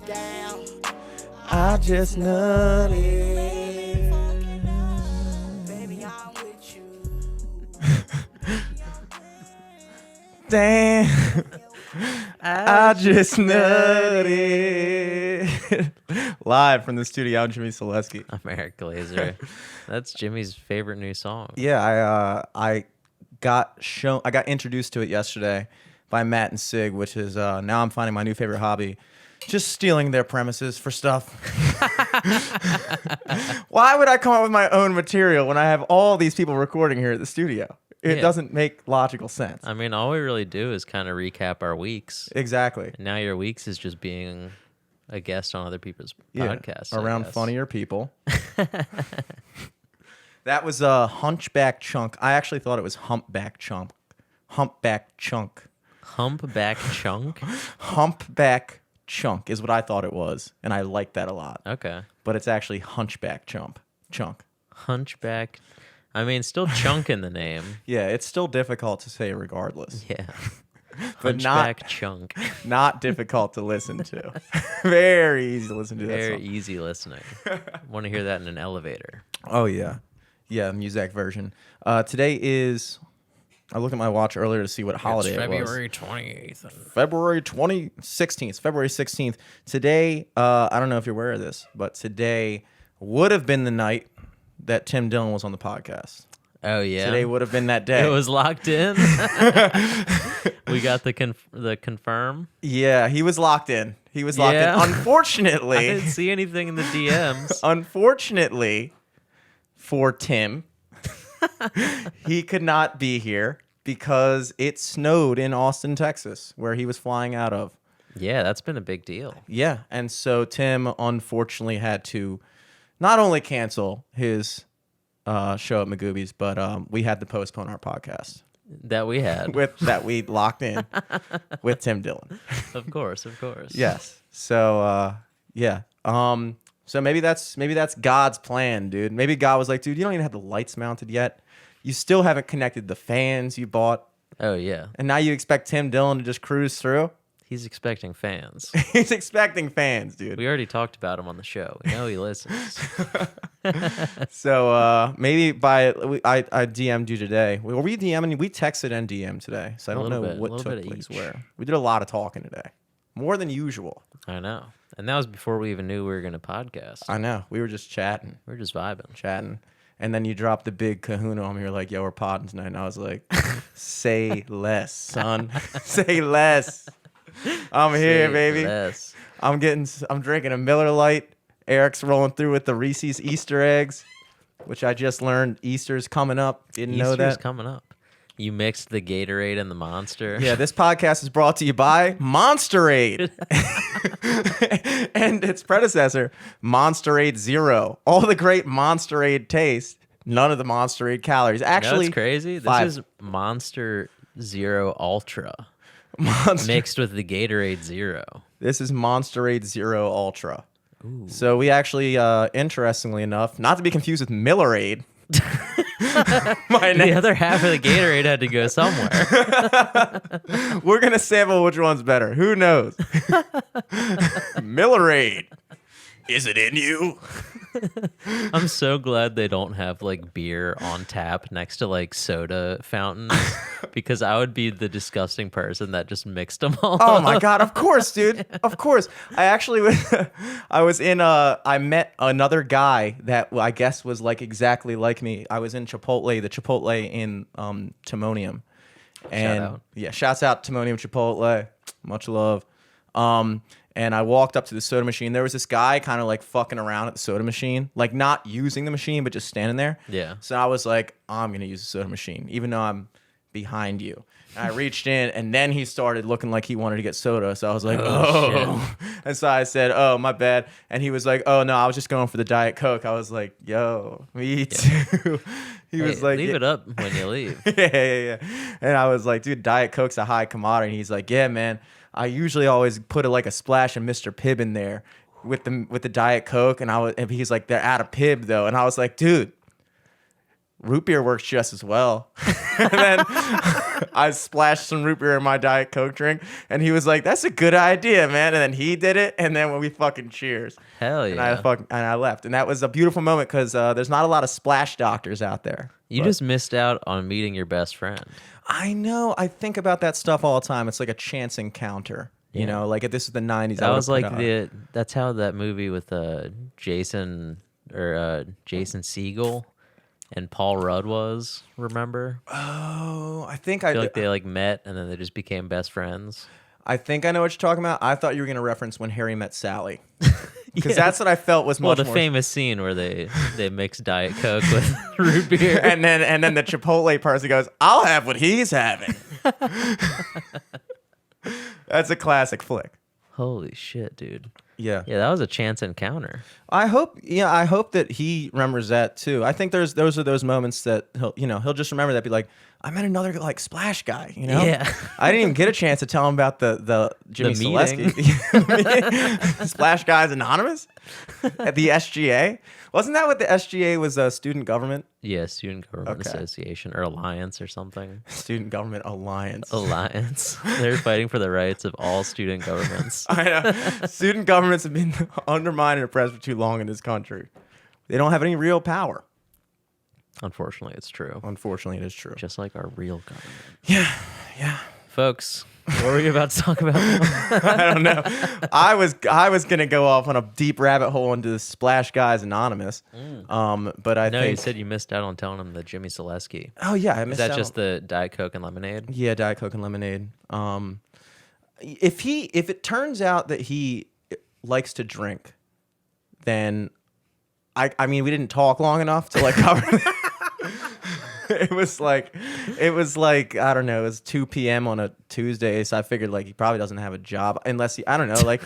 Damn. I just nutted. Baby, I'm with you. Damn. I just nutted. Live from the studio, I'm Jimmy Selesky. I'm Eric Glazer. That's Jimmy's favorite new song. Yeah, I got introduced to it yesterday by Matt and Sig, which is now I'm finding my new favorite hobby. Just stealing their premises for stuff. Why would I come up with my own material when I have all these people recording here at the studio? It doesn't make logical sense. I mean, all we really do is kind of recap our weeks. Exactly. And now your weeks is just being a guest on other people's podcasts. Around funnier people. That was a hunchback chunk. I actually thought it was humpback chunk. Humpback chunk. Humpback chunk? Humpback chunk is what I thought it was, and I like that a lot. Okay. But it's actually hunchback chunk. Hunchback. I mean, still chunk in the name. Yeah, it's still difficult to say regardless. Yeah. But Hunchback chunk. Not difficult to listen to. Very easy to listen to. Very easy listening. Want to hear that in an elevator. Oh, yeah. Yeah, music version. Today is... I looked at my watch earlier to see what holiday it was. February 28th. February 16th. February 16th. Today, I don't know if you're aware of this, but today would have been the night that Tim Dillon was on the podcast. Oh, yeah? Today would have been that day. It was locked in? We got the confirm? Yeah, he was locked in. He was locked in. Unfortunately... I didn't see anything in the DMs. Unfortunately for Tim... he could not be here because it snowed in Austin, Texas, where he was flying out of. Yeah, that's been a big deal. Yeah, and so Tim unfortunately had to not only cancel his show at Magoobies, but we had to postpone our podcast. That we had. That we locked in with Tim Dillon. Of course. Yes. So, yeah. So maybe that's God's plan, dude. Maybe God was like, dude, you don't even have the lights mounted yet. You still haven't connected the fans you bought. Oh, yeah. And now you expect Tim Dillon to just cruise through? He's expecting fans. He's expecting fans, dude. We already talked about him on the show. We know he listens. So maybe I DM'd you today. Were we DMing? We texted and DM'd today. So I don't know what took place where. We did a lot of talking today. More than usual. I know. And that was before we even knew we were going to podcast. I know. We were just chatting. We were just vibing. Chatting. And then you dropped the big kahuna on me. You're like, yo, we're podding tonight. And I was like, say less, son. Say less. I'm here, baby. Less. I'm drinking a Miller Lite. Eric's rolling through with the Reese's Easter eggs, which I just learned Easter's coming up. Didn't know that. Easter's coming up. You mixed the Gatorade and the Monster. Yeah, this podcast is brought to you by Monsterade and its predecessor, Monsterade Zero. All the great Monsterade taste, none of the Monsterade calories. Actually, that's crazy. This is Monster Zero Ultra mixed with the Gatorade Zero. This is Monsterade Zero Ultra. Ooh. So we actually, interestingly enough, not to be confused with Millerade. The other half of the Gatorade had to go somewhere. We're gonna sample which one's better. Who knows? Millerade. Is it in you? I'm so glad they don't have like beer on tap next to like soda fountains because I would be the disgusting person that just mixed them all. Oh my God, of course, dude. Of course. I met another guy that I guess was like exactly like me. I was in Chipotle, the Chipotle in Timonium. And Shout out. Yeah, shouts out Timonium Chipotle. Much love. And I walked up to the soda machine. There was this guy kind of like fucking around at the soda machine, like not using the machine, but just standing there. Yeah. So I was like, I'm going to use the soda machine, even though I'm behind you. And I reached in, and then he started looking like he wanted to get soda. So I was like, oh. And so I said, oh, my bad. And he was like, oh, no, I was just going for the Diet Coke. I was like, yo, me too. He was like, leave it up when you leave. yeah. And I was like, dude, Diet Coke's a high commodity. And he's like, yeah, man. I usually always put like a splash of Mr. Pibb in there with the Diet Coke, and he's like, they're out of Pibb though, and I was like, dude, root beer works just as well. And then I splashed some root beer in my Diet Coke drink, and he was like, "That's a good idea, man." And then he did it, and then when we fucking cheers. Hell yeah. And I left, and that was a beautiful moment because there's not a lot of splash doctors out there. You just missed out on meeting your best friend. I know. I think about that stuff all the time. It's like a chance encounter. You know, like if this is the 90s. That was like that's how that movie with Jason Segel and Paul Rudd was, remember? Oh, I think I feel like they like met and then they just became best friends. I think I know what you're talking about. I thought you were going to reference When Harry Met Sally. Because that's what I felt was much the more... famous scene where they mix Diet Coke with root beer. and then the Chipotle person goes, "I'll have what he's having." That's a classic flick. Holy shit, dude. Yeah. Yeah, that was a chance encounter. I hope that he remembers that too. I think those are those moments that he'll just remember that, be like, I met another like splash guy, you know? Yeah. I didn't even get a chance to tell him about the Jimmy meeting. Selesky. Splash Guys Anonymous at the SGA. Wasn't that what the SGA was, student government? Yeah, Student Government Association or Alliance or something. Student Government Alliance. Alliance. They're fighting for the rights of all student governments. I know. Student governments have been undermined and oppressed for too long in this country. They don't have any real power. Unfortunately, it's true. Unfortunately, it is true. Just like our real government. Yeah. Folks, what were you about to talk about? I don't know. I was gonna go off on a deep rabbit hole into the Splash Guys Anonymous. But I think you said you missed out on telling him the Jimmy Selesky. Oh yeah, I missed out. Is that just the Diet Coke and lemonade? Yeah, Diet Coke and lemonade. If it turns out that he likes to drink, then I mean we didn't talk long enough to like cover. It was like I don't know, it was 2 p.m. on a Tuesday, so I figured like he probably doesn't have a job unless I don't know, like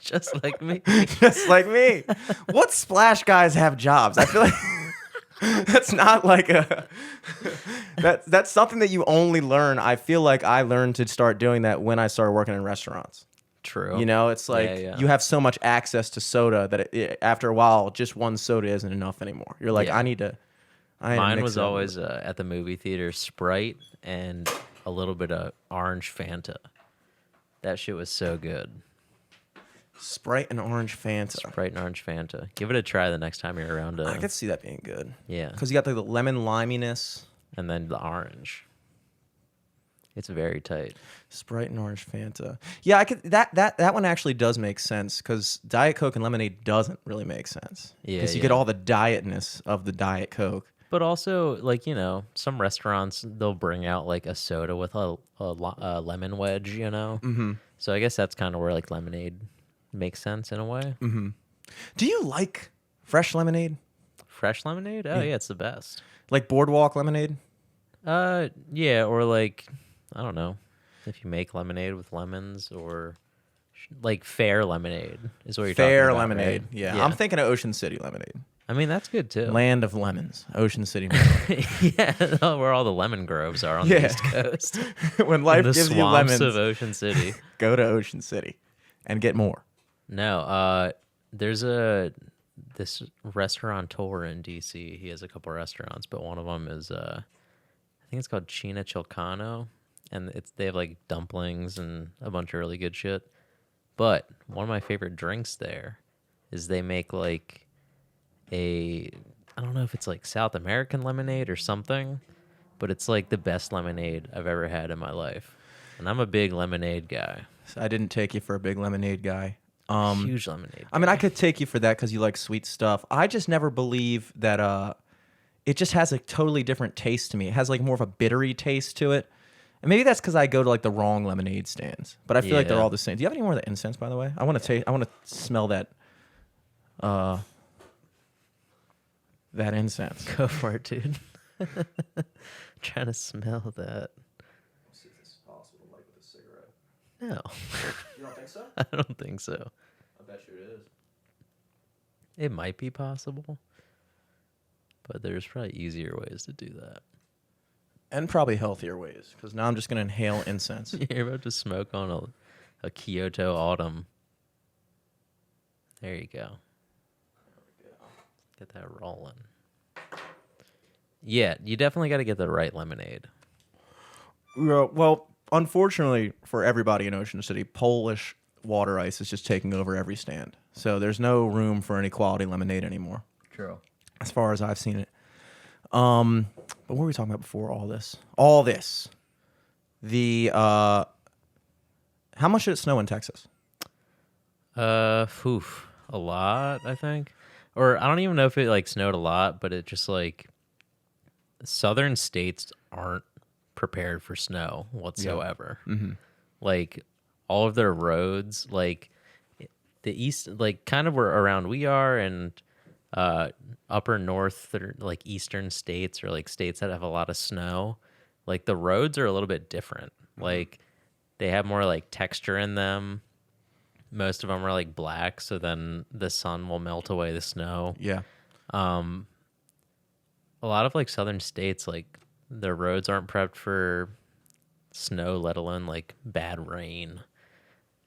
just like me. Just like me. What Splash Guys have jobs? I feel like that's not like that's something that you only learn. I feel like I learned to start doing that when I started working in restaurants. True. You know, it's like you have so much access to soda that after a while, just one soda isn't enough anymore. You're like, I need to. Mine was always at the movie theater, Sprite and a little bit of orange Fanta. That shit was so good. Sprite and orange Fanta. Sprite and orange Fanta. Give it a try the next time you're around. I could see that being good. Yeah. Because you got the lemon liminess. And then the orange. It's very tight. Sprite and orange Fanta. Yeah, I could. That one actually does make sense because Diet Coke and lemonade doesn't really make sense. Yeah. Because you get all the dietness of the Diet Coke. But also, like, some restaurants, they'll bring out, like, a soda with a lemon wedge, Mm-hmm. So I guess that's kind of where, like, lemonade makes sense in a way. Mm-hmm. Do you like fresh lemonade? Fresh lemonade? Oh, yeah, it's the best. Like boardwalk lemonade? Yeah, or, like, I don't know, if you make lemonade with lemons or, like, fair lemonade is what you're talking about, Fair lemonade, right? yeah. I'm thinking of Ocean City lemonade. I mean, that's good, too. Land of lemons, Ocean City. Yeah, where all the lemon groves are on the East Coast. When life gives you lemons. The swamps of Ocean City. Go to Ocean City and get more. No, there's this restaurateur in D.C. He has a couple restaurants, but one of them is, I think it's called Cina Chilcano, and they have, like, dumplings and a bunch of really good shit. But one of my favorite drinks there is they make, like, I don't know if it's like South American lemonade or something, but it's like the best lemonade I've ever had in my life. And I'm a big lemonade guy. I didn't take you for a big lemonade guy. Huge lemonade guy. I mean, I could take you for that because you like sweet stuff. I just never believe that it just has a totally different taste to me. It has like more of a bittery taste to it. And maybe that's because I go to like the wrong lemonade stands. But I feel like they're all the same. Do you have any more of the incense, by the way? I want to smell that. That incense. Go for it, dude. Trying to smell that. Let's see if this is possible, like with a cigarette. No. You don't think so? I don't think so. I bet you it is. It might be possible, but there's probably easier ways to do that. And probably healthier ways, because now I'm just going to inhale incense. You're about to smoke on a Kyoto autumn. There you go. Get that rolling. Yeah, you definitely got to get the right lemonade. Well, unfortunately for everybody in Ocean City, Polish water ice is just taking over every stand. So there's no room for any quality lemonade anymore, True. as far as I've seen it. But what were we talking about before all this? All this. How much did it snow in Texas? A lot, I think. Or I don't even know if it like snowed a lot, but it just like southern states aren't prepared for snow whatsoever. Mm-hmm. Like all of their roads, like the east, like kind of where around we are, and upper north or like eastern states, or like states that have a lot of snow, like the roads are a little bit different. Like they have more like texture in them. Most of them are like black, so then the sun will melt away the snow. Yeah. A lot of like southern states, like their roads aren't prepped for snow, let alone like bad rain.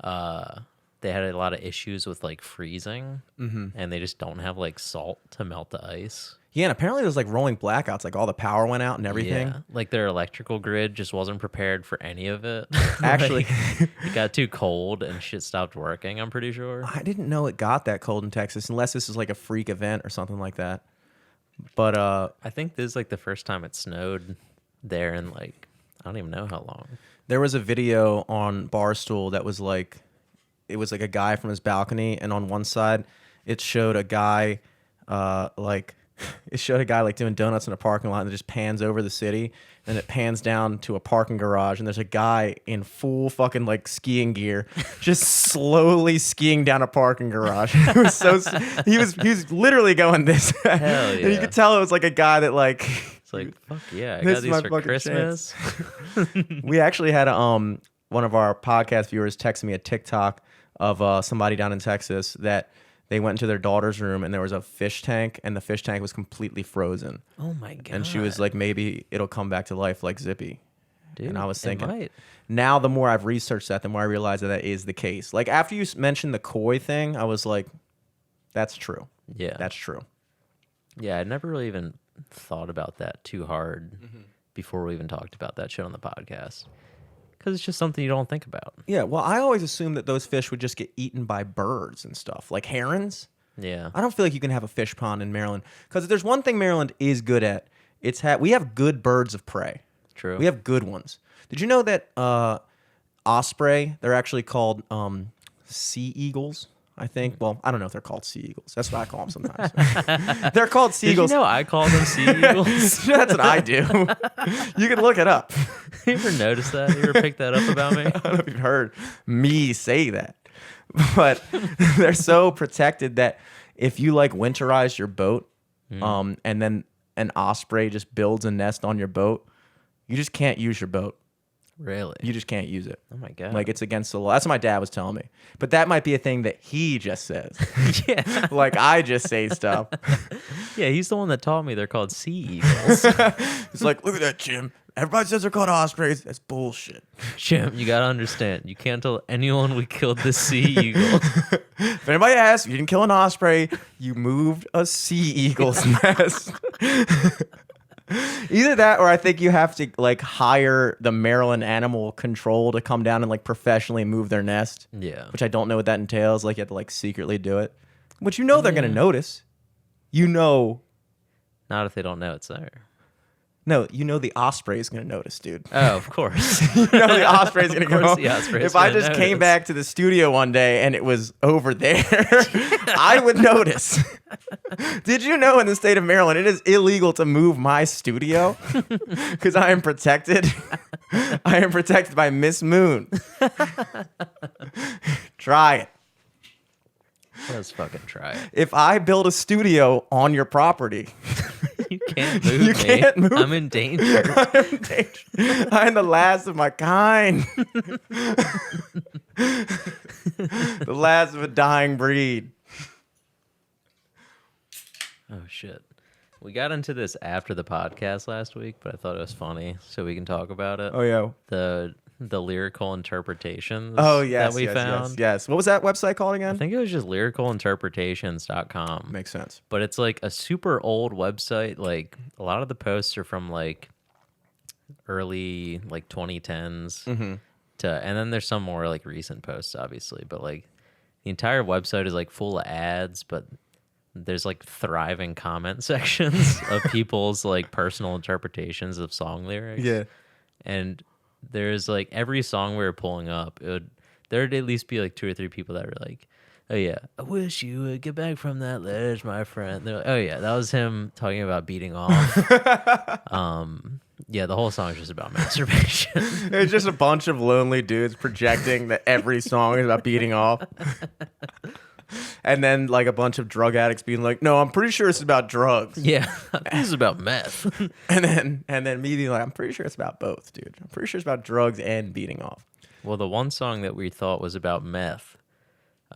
They had a lot of issues with like freezing, and they just don't have like salt to melt the ice. Yeah, and apparently there's like rolling blackouts, like all the power went out and everything. Yeah, like their electrical grid just wasn't prepared for any of it. Actually, it got too cold and shit stopped working, I'm pretty sure. I didn't know it got that cold in Texas, unless this is like a freak event or something like that. But I think this is like the first time it snowed there in like, I don't even know how long. there was a video on Barstool that was like, it was like a guy from his balcony, and on one side it showed a guy like it showed a guy like doing donuts in a parking lot, and it just pans over the city, and it pans down to a parking garage, and there's a guy in full fucking like skiing gear just slowly skiing down a parking garage. It was so he was literally going this. Hell And you yeah. could tell it was like a guy that like It's like, fuck yeah, I This got is these my for fucking Christmas. we actually had one of our podcast viewers text me a TikTok of somebody down in Texas that they went into their daughter's room, and there was a fish tank, and the fish tank was completely frozen. Oh my god. And she was like, maybe it'll come back to life like Zippy. Dude, and I was it thinking, might. now the more I've researched that, the more I realize that is the case. Like after you mentioned the koi thing, I was like, that's true. Yeah. That's true. Yeah, I never really even thought about that too hard Mm-hmm. before we even talked about that shit on the podcast. Because it's just something you don't think about. Yeah, well, I always assumed that those fish would just get eaten by birds and stuff, like herons. Yeah. I don't feel like you can have a fish pond in Maryland, because if there's one thing Maryland is good at, we have good birds of prey. True. We have good ones. Did you know that osprey, they're actually called sea eagles? I think. Well, I don't know if they're called sea eagles. That's what I call them sometimes. They're called sea Did eagles. you know I call them sea eagles? That's what I do. You can look it up. You ever notice that? You ever pick that up about me? I don't know if you've heard me say that, but they're so protected that if you like winterize your boat, and then an osprey just builds a nest on your boat, you just can't use your boat. Really? You just can't use it. Oh my god. Like it's against the law. That's what my dad was telling me. But that might be a thing that he just says. yeah. Like I just say stuff. Yeah, he's the one that taught me they're called sea eagles. It's like, look at that, Jim. Everybody says they're called ospreys. That's bullshit. Jim, you gotta understand. You can't tell anyone we killed the sea eagle. If anybody asks, you didn't kill an osprey. You moved a sea eagle's nest. Either that, or I think you have to like hire the Maryland Animal Control to come down and like professionally move their nest. Yeah. Which I don't know what that entails. Like you have to like secretly do it. Which you know they're gonna notice. You know. Not if they don't know it's there. No, you know the osprey is going to notice, dude. Oh, of course. You know the osprey is going to Of go. course the osprey is If I gonna just came notice. back to the studio one day and it was over there, I would notice. Did you know in the state of Maryland it is illegal to move my studio because I am protected? I am protected by Miss Moon. Try it. Let's fucking try it. If I build a studio on your property, You can't move You me. can't move. I'm in danger. I am the last of my kind. The last of a dying breed. Oh shit. We got into this after the podcast last week, but I thought it was funny, so we can talk about it. Oh, yeah. The the lyrical interpretations Oh yes, that we yes, found. yes. What was that website called I again? think it was just lyricalinterpretations.com. Makes sense. But it's like a super old website. Like a lot of the posts are from like early like 2010s Mm-hmm. and then there's some more like recent posts obviously, but like the entire website is like full of ads, but there's like thriving comment sections of people's like personal interpretations of song lyrics. Yeah. And there's like every song we were pulling up, there'd at least be like 2 or 3 people that were like, oh yeah, I wish you would get back from that ledge, my friend. They're like, oh yeah, that was him talking about beating off. Yeah, the whole song is just about masturbation. It's just a bunch of lonely dudes projecting that every song is about beating off. And then like a bunch of drug addicts being like, no, I'm pretty sure it's about drugs. Yeah, this is about meth. And then me being like, I'm pretty sure it's about both, dude. I'm pretty sure it's about drugs and beating off. Well, the one song that we thought was about meth,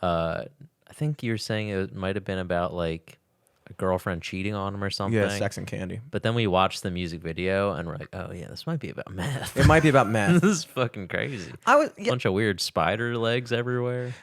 I think you were saying it might have been about like a girlfriend cheating on him or something. Yeah, Sex and Candy. But then we watched the music video and we're like, oh yeah, this might be about meth. It might be about meth. This is fucking crazy. Yeah, Bunch of weird spider legs everywhere,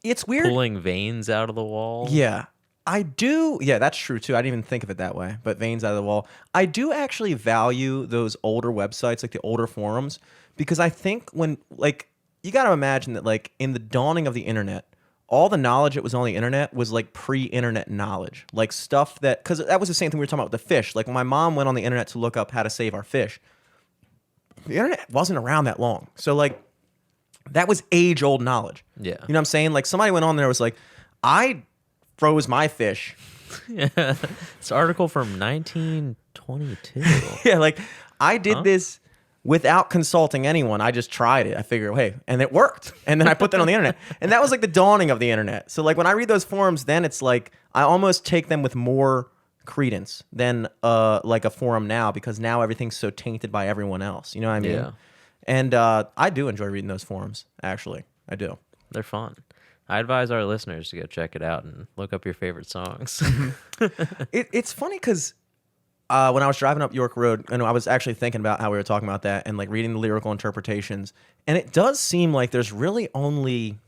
it's weird. pulling veins out of the wall. Yeah. I do. Yeah, that's true too. I didn't even think of it that way, but veins out of the wall. I do actually value those older websites, like the older forums, because I think when, like, you got to imagine that, like, in the dawning of the internet, all the knowledge that was on the internet was like pre-internet knowledge, like stuff that, because that was the same thing we were talking about with the fish. Like when my mom went on the internet to look up how to save our fish, the internet wasn't around that long. So like that was age-old knowledge. Yeah. You know what I'm saying? Like somebody went on there and was like, I froze my fish. Yeah. This article from 1922. Yeah, like I did this without consulting anyone. I just tried it. I figured, hey, and it worked. And then I put that on the internet. And that was like the dawning of the internet. So like when I read those forums, then it's like I almost take them with more credence than like a forum now, because now everything's so tainted by everyone else. You know what I mean? Yeah. And I do enjoy reading those forums, actually. I do. They're fun. I advise our listeners to go check it out and look up your favorite songs. It's funny because when I was driving up York Road, and I was actually thinking about how we were talking about that and like reading the lyrical interpretations, and it does seem like there's really only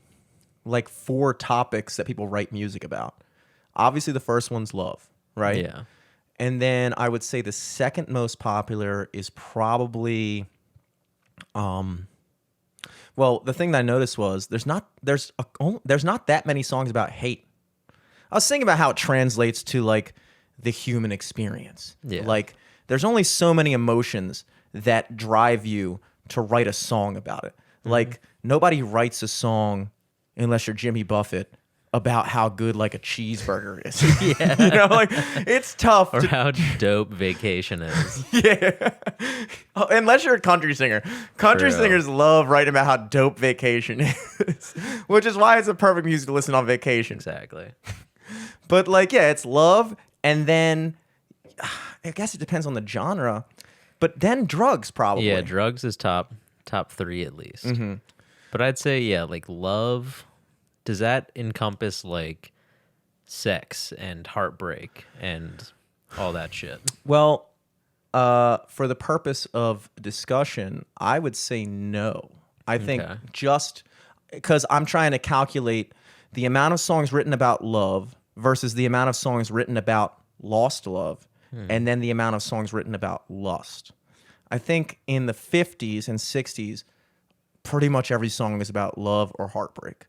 like 4 topics that people write music about. Obviously, the first one's love, right? Yeah. And then I would say the second most popular is probably, well, the thing that I noticed was there's not that many songs about hate. I was thinking about how it translates to like the human experience. Yeah. Like there's only so many emotions that drive you to write a song about it. Like nobody writes a song unless you're Jimmy Buffett about how good like a cheeseburger is. Yeah. You know, like it's tough. Or how dope vacation is. Yeah. Oh, unless you're a country singer. Country True. singers love writing about how dope vacation is, which is why it's a perfect music to listen on vacation. Exactly. But like, yeah, it's love, and then I guess it depends on the genre, but then drugs probably. Yeah, drugs is top 3 at least. Mm-hmm. But I'd say, yeah, like love, does that encompass like sex and heartbreak and all that shit? Well, for the purpose of discussion, I would say no. I think Okay. just because I'm trying to calculate the amount of songs written about love versus the amount of songs written about lost love, and then the amount of songs written about lust. I think in the 50s and 60s, pretty much every song is about love or heartbreak,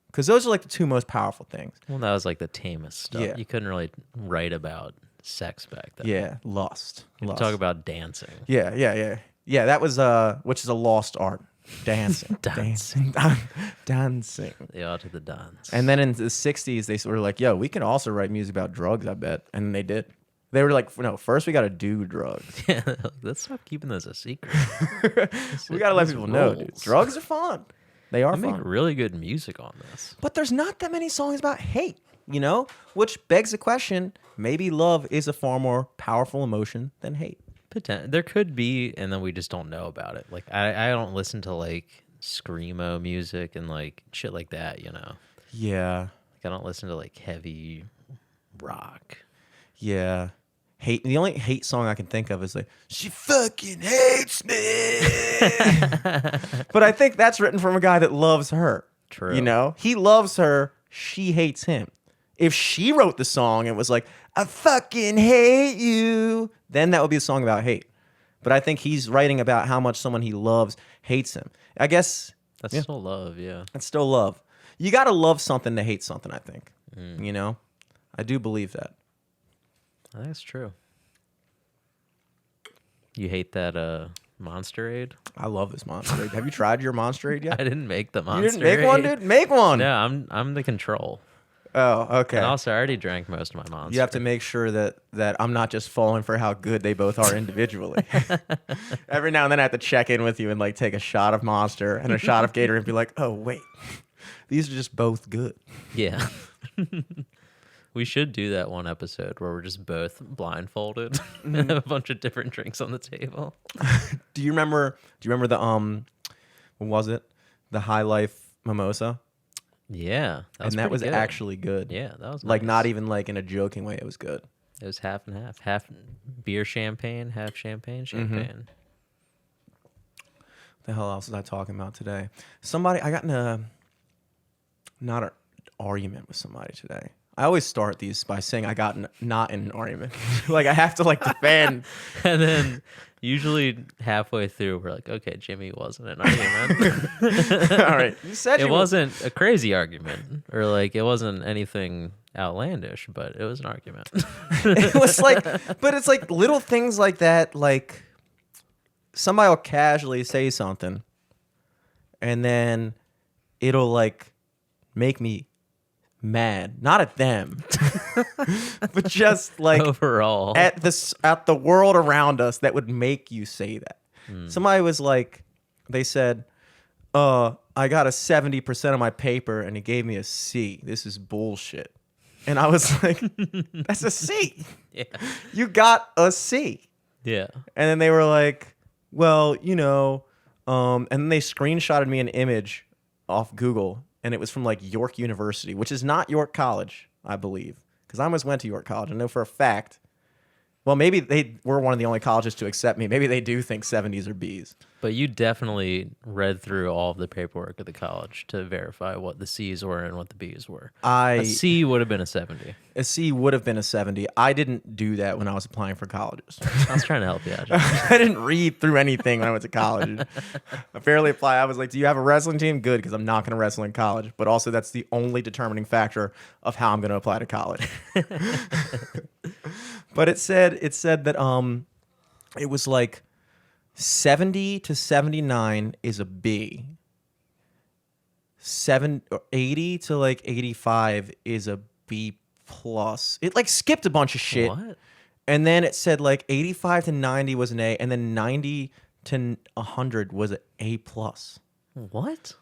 because those are like the 2 most powerful things. Well, that was like the tamest stuff. Yeah. You couldn't really write about sex back then. Yeah, lust. You could Lust. talk about dancing. Yeah. That was which is a lost art. Dancing. Dancing. Dancing. The art of the dance. And then in the 60s, they were like, yo, we can also write music about drugs, I bet. And they did. They were like, no, first we got to do drugs. Yeah, let's stop keeping this a secret. We got to let people know, dude. rules. Drugs are fun. They are I make fun. really good music on this. But there's not that many songs about hate, you know? Which begs the question, maybe love is a far more powerful emotion than hate. There could be, and then we just don't know about it. Like I don't listen to like screamo music and like shit like that, you know. Yeah. Like I don't listen to like heavy rock. Yeah. hate. The only hate song I can think of is like, she fucking hates me. But I think that's written from a guy that loves her. True. You know, he loves her. She hates him. If she wrote the song and was like, I fucking hate you, then that would be a song about hate. But I think he's writing about how much someone he loves hates him. I guess That's still love, yeah. it's still love. You got to love something to hate something, I think. You know? I do believe that. I think that's true. You hate that Monsterade? I love this Monsterade. Have you tried your Monsterade yet? I didn't make the Monsterade. You didn't make one, dude? Make one. No, I'm the control. Oh, okay. And also, I already drank most of my Monster. You have to make sure that I'm not just falling for how good they both are individually. Every now and then I have to check in with you and like take a shot of Monster and a shot of Gator and be like, oh, wait. These are just both good. Yeah. We should do that one episode where we're just both blindfolded and have a bunch of different drinks on the table. Do you remember the what was it? The High Life mimosa? Yeah. That was pretty good. actually good. Yeah, that was like nice. Not even like in a joking way, it was good. It was half and half. Half beer champagne, half champagne. What the hell else was I talking about today? I got in not an argument with somebody today. I always start these by saying I got not in an argument. Like I have to like defend. And then usually halfway through, we're like, okay, Jimmy wasn't an argument. All right. You said It wasn't a crazy argument or like it wasn't anything outlandish, but it was an argument. It was like, but it's like little things like that. Like somebody will casually say something and then it'll like make me mad, not at them, but just like overall at the world around us that would make you say that. Somebody was like, they said, I got a 70% of my paper and he gave me a C. This is bullshit. And I was like, that's a C. Yeah. You got a C. Yeah. And then they were like, well, you know, and then they screenshotted me an image off Google. And it was from like York University, which is not York College, I believe. Because I almost went to York College. I know for a fact. Well, maybe they were one of the only colleges to accept me. Maybe they do think 70s are Bs. But you definitely read through all of the paperwork of the college to verify what the C's were and what the B's were. A C would have been a 70. A C would have been a 70. I didn't do that when I was applying for colleges. I was trying to help you out, John. I didn't read through anything when I went to college. I barely applied. I was like, do you have a wrestling team? Good, because I'm not going to wrestle in college. But also, that's the only determining factor of how I'm going to apply to college. But it said that it was like 70 to 79 is a B. 80 to like 85 is a B plus. It like skipped a bunch of shit. What? And then it said like 85 to 90 was an A, and then 90 to 100 was an A plus. What?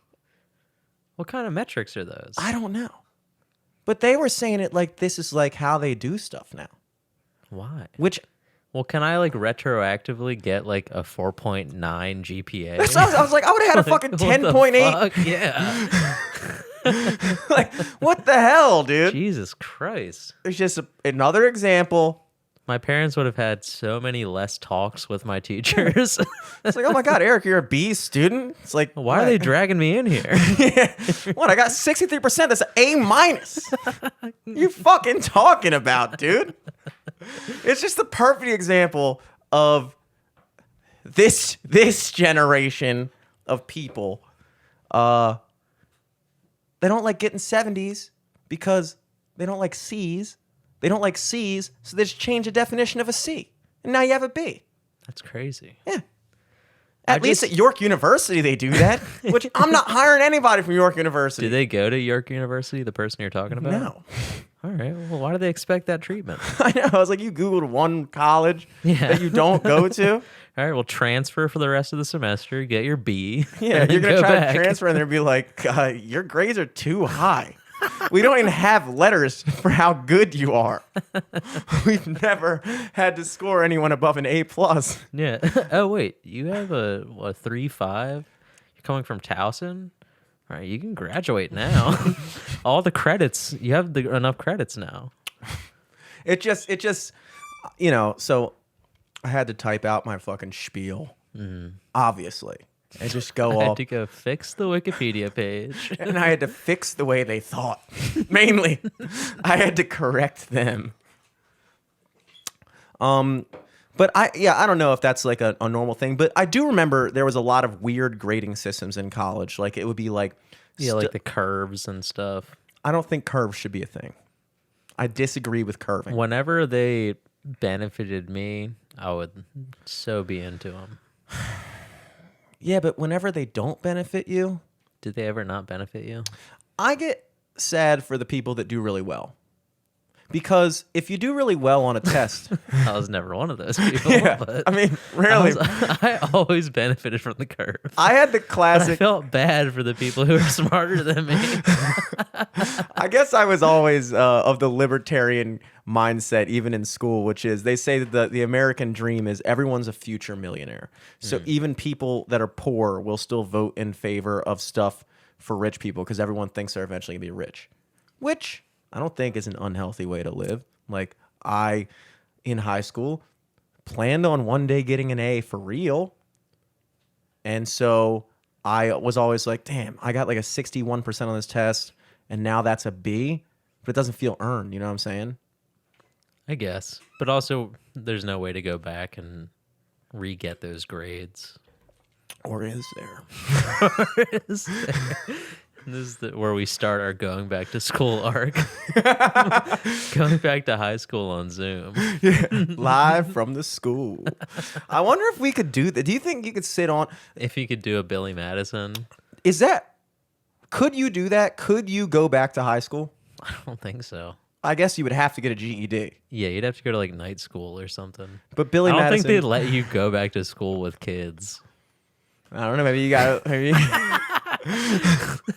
What kind of metrics are those? I don't know. But they were saying it like this is like how they do stuff now. Why? Which Well, can I like retroactively get like a 4.9 GPA? I was like, I would have had a fucking 10.8. Yeah. Like, what the hell, dude? Jesus Christ. It's just another example. My parents would have had so many less talks with my teachers. It's like, oh my God, Eric, you're a B student. It's like, Why are they dragging me in here? Yeah. What? I got 63%. That's an A minus. You fucking talking about, dude? It's just the perfect example of this generation of people. They don't like getting 70s because they don't like C's. They don't like C's, so they just change the definition of a C. And now you have a B. That's crazy. Yeah. At least at York University they do that, which I'm not hiring anybody from York University. Do they go to York University, the person you're talking about? No. All right. Well, why do they expect that treatment? I know. I was like, you Googled one college that you don't go to? All right. Well, transfer for the rest of the semester. Get your B. Yeah, and you're going to go try back. to transfer and they'll be like, your grades are too high. We don't even have letters for how good you are. We've never had to score anyone above an A+. Yeah. Oh, wait. You have a 3.5? You're coming from Towson? All right. You can graduate now. All the credits. You have enough credits now. It just So I had to type out my fucking spiel, obviously, and just go I had off. to go fix the Wikipedia page. And I had to fix the way they thought. Mainly, I had to correct them. But I don't know if that's like a normal thing. But I do remember there was a lot of weird grading systems in college. Like it would be like, Yeah, like the curves and stuff. I don't think curves should be a thing. I disagree with curving. Whenever they benefited me, I would so be into them. Yeah, but whenever they don't benefit you, Did they ever not benefit you? I get sad for the people that do really well. Because if you do really well on a test, I was never one of those people. yeah, But I mean, really, I always benefited from the curve. I had the But I classic. felt bad for the people who are smarter than me. I guess I was always of the libertarian mindset, even in school, which is they say that the American dream is everyone's a future millionaire. So even people that are poor will still vote in favor of stuff for rich people because everyone thinks they're eventually going to be rich, which I don't think is an unhealthy way to live. Like in high school, planned on one day getting an A for real. And so I was always like, damn, I got like a 61% on this test. And now that's a B, but it doesn't feel earned. You know what I'm saying? I guess. But also, there's no way to go back and re-get those grades. Or is there? This is where we start our going back to school arc. Going back to high school on Zoom. Live from the school. I wonder if we could do that. Do you think you could sit on? If you could do a Billy Madison, Could you do that? Could you go back to high school? I don't think so. I guess you would have to get a GED. Yeah, you'd have to go to like night school or something. But Billy I don't Madison, think they'd let you go back to school with kids. I don't know. Maybe you got. Maybe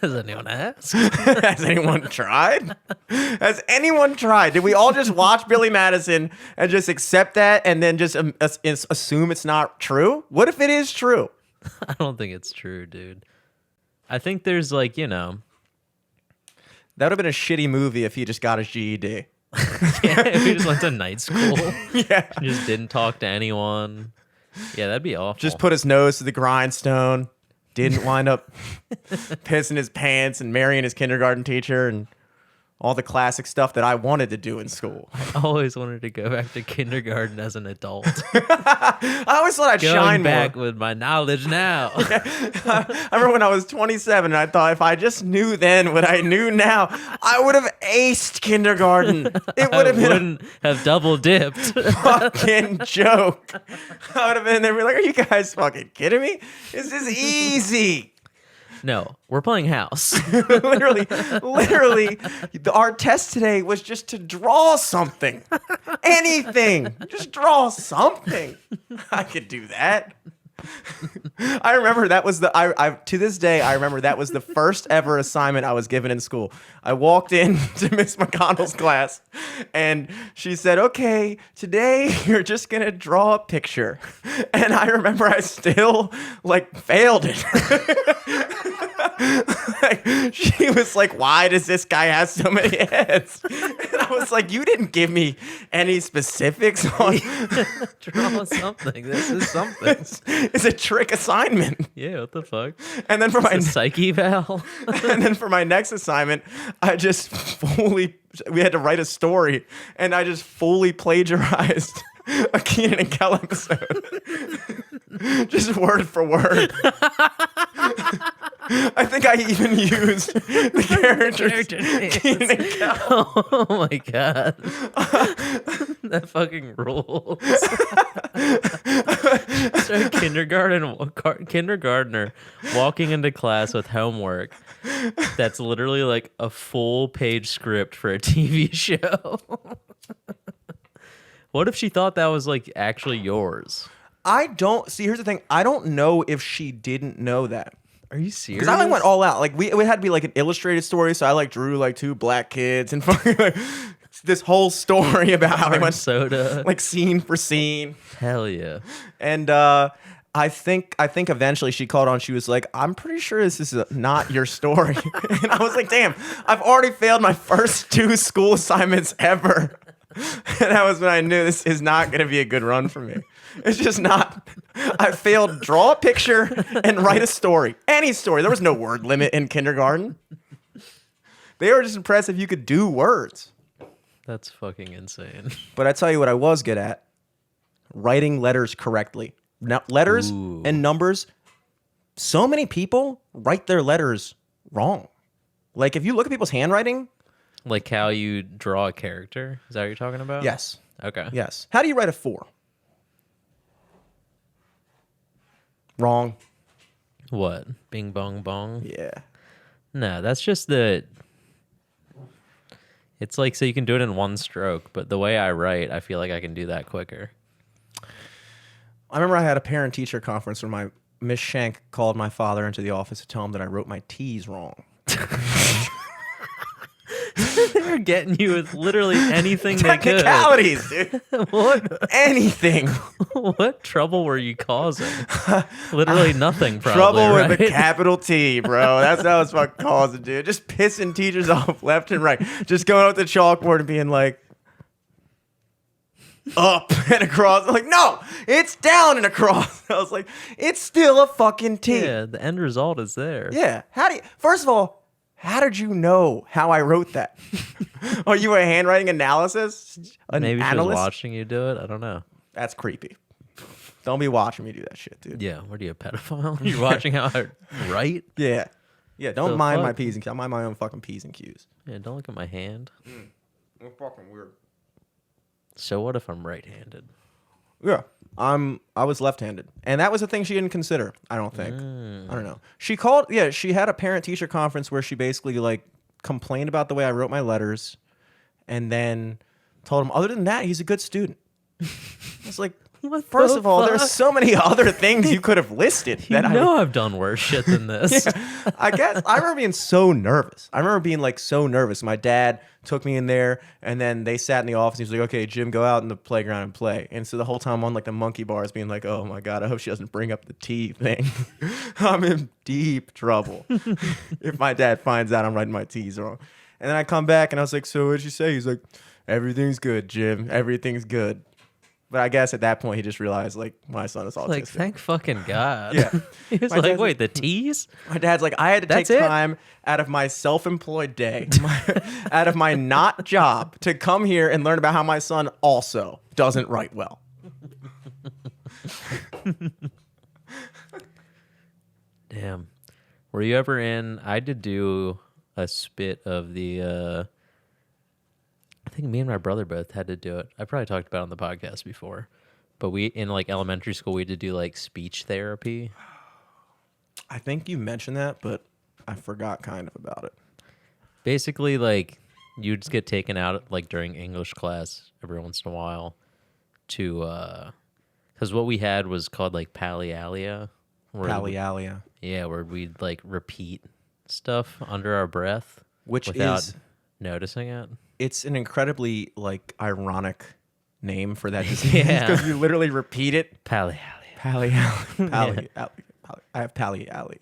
Has anyone asked? has anyone tried? Has anyone tried? Did we all just watch Billy Madison and just accept that and then just assume it's not true? What if it is true? I don't think it's true, dude. I think there's like, That would have been a shitty movie if he just got his GED. if we just went to night school. Yeah. Just didn't talk to anyone. Yeah, that'd be awful. Just put his nose to the grindstone. Didn't wind up pissing his pants and marrying his kindergarten teacher and all the classic stuff that I wanted to do in school. I always wanted to go back to kindergarten as an adult. I always thought I'd Going shine back more. with my knowledge now. I remember when I was 27 and I thought if I just knew then what I knew now, I would have aced kindergarten. It would have been wouldn't have double dipped. a fucking joke. I would have been there and be like, are you guys fucking kidding me? This is easy. No, we're playing house. literally, our test today was just to draw something. Anything. Just draw something. I could do that. I remember that was to this day, I remember that was the first ever assignment I was given in school. I walked in to Miss McConnell's class and she said, okay, today you're just going to draw a picture. And I remember I still failed it. She was like, why does this guy have so many heads? And I was like, you didn't give me any specifics on Draw something. This is something. It's a trick assignment. Yeah, what the fuck? And then for my A psyche eval. and then for my next assignment, we had to write a story, and I just fully plagiarized a Keenan and Kel episode, just word for word. I think I even used the characters Keenan and Kel. Oh my god. That fucking rules. So a kindergartner walking into class with homework that's literally like a full page script for a TV show. What if she thought that was like actually yours? Here's the thing. I don't know if she didn't know that. Are you serious? Because I went all out. Like it had to be like an illustrated story, so I drew like two black kids and fucking this whole story about how they went soda, scene for scene. Hell yeah! And I think eventually she called on. She was like, "I'm pretty sure this is not your story." And I was like, "Damn! I've already failed my first 2 school assignments ever." And that was when I knew this is not going to be a good run for me. It's just not. I failed draw a picture and write a story. Any story. There was no word limit in kindergarten. They were just impressed if you could do words. That's fucking insane. But I tell you what I was good at. Writing letters correctly. Now, letters and numbers. So many people write their letters wrong. Like if you look at people's handwriting. Like how you draw a character? Is that what you're talking about? Yes. Okay. Yes. How do you write a 4? Wrong. What? Bing bong bong? Yeah. No, that's just the... It's like, so you can do it in one stroke, but the way I write, I feel like I can do that quicker. I remember I had a parent-teacher conference where my Miss Shank called my father into the office to tell him that I wrote my T's wrong. They're getting you with literally anything they could. Technicalities, dude. What? Anything. What trouble were you causing? Literally nothing, probably, Trouble right? with a capital T, bro. That's how it's fucking causing, dude. Just pissing teachers off left and right. Just going up the chalkboard and being like, up and across. I'm like, no, it's down and across. I was like, it's still a fucking T. Yeah, the end result is there. Yeah. First of all, how did you know how I wrote that? Are you a handwriting analysis? Maybe she analyst? was watching you do it. I don't know. That's creepy. Don't be watching me do that shit, dude. Yeah, what are you, a pedophile? You're watching how I write? Yeah. Yeah, don't The mind my fuck? P's and Q's. I mind my own fucking P's and Q's. Yeah, don't look at my hand. It's fucking weird. So what if I'm right-handed? Yeah. I was left-handed. And that was a thing she didn't consider, I don't think. I don't know. She had a parent-teacher conference where she basically like complained about the way I wrote my letters and then told him, other than that, he's a good student. I was like, first of all, there's so many other things you could have listed. I've done worse shit than this. Yeah, I guess. I remember being so nervous. I remember being like so nervous. My dad took me in there and then they sat in the office. He was like, okay, Jim, go out in the playground and play. And so the whole time I'm on like the monkey bars being like, oh my God, I hope she doesn't bring up the T thing. I'm in deep trouble if my dad finds out I'm writing my T's wrong. And then I come back and I was like, so what'd you say? He's like, everything's good, Jim. Everything's good. But I guess at that point he just realized like my son is autistic. Like, thank fucking God. Yeah. He was My like, dad's wait, the T's? My dad's like, I had to take That's it? time out of my self-employed day, out of my not job to come here and learn about how my son also doesn't write well. Damn. Were you ever in? I did do a spit of the. I think me and my brother both had to do it. I probably talked about it on the podcast before, but we in like elementary school we had to do like speech therapy. I think you mentioned that, but I forgot kind of about it. Basically, like you just get taken out like during English class every once in a while to because what we had was called like pallialia. Pallialia. Yeah, where we'd like repeat stuff under our breath, Which without is, noticing it. it's an incredibly like ironic name for that disease. Yeah. Because you literally repeat it. Pallialia. I have pallialia.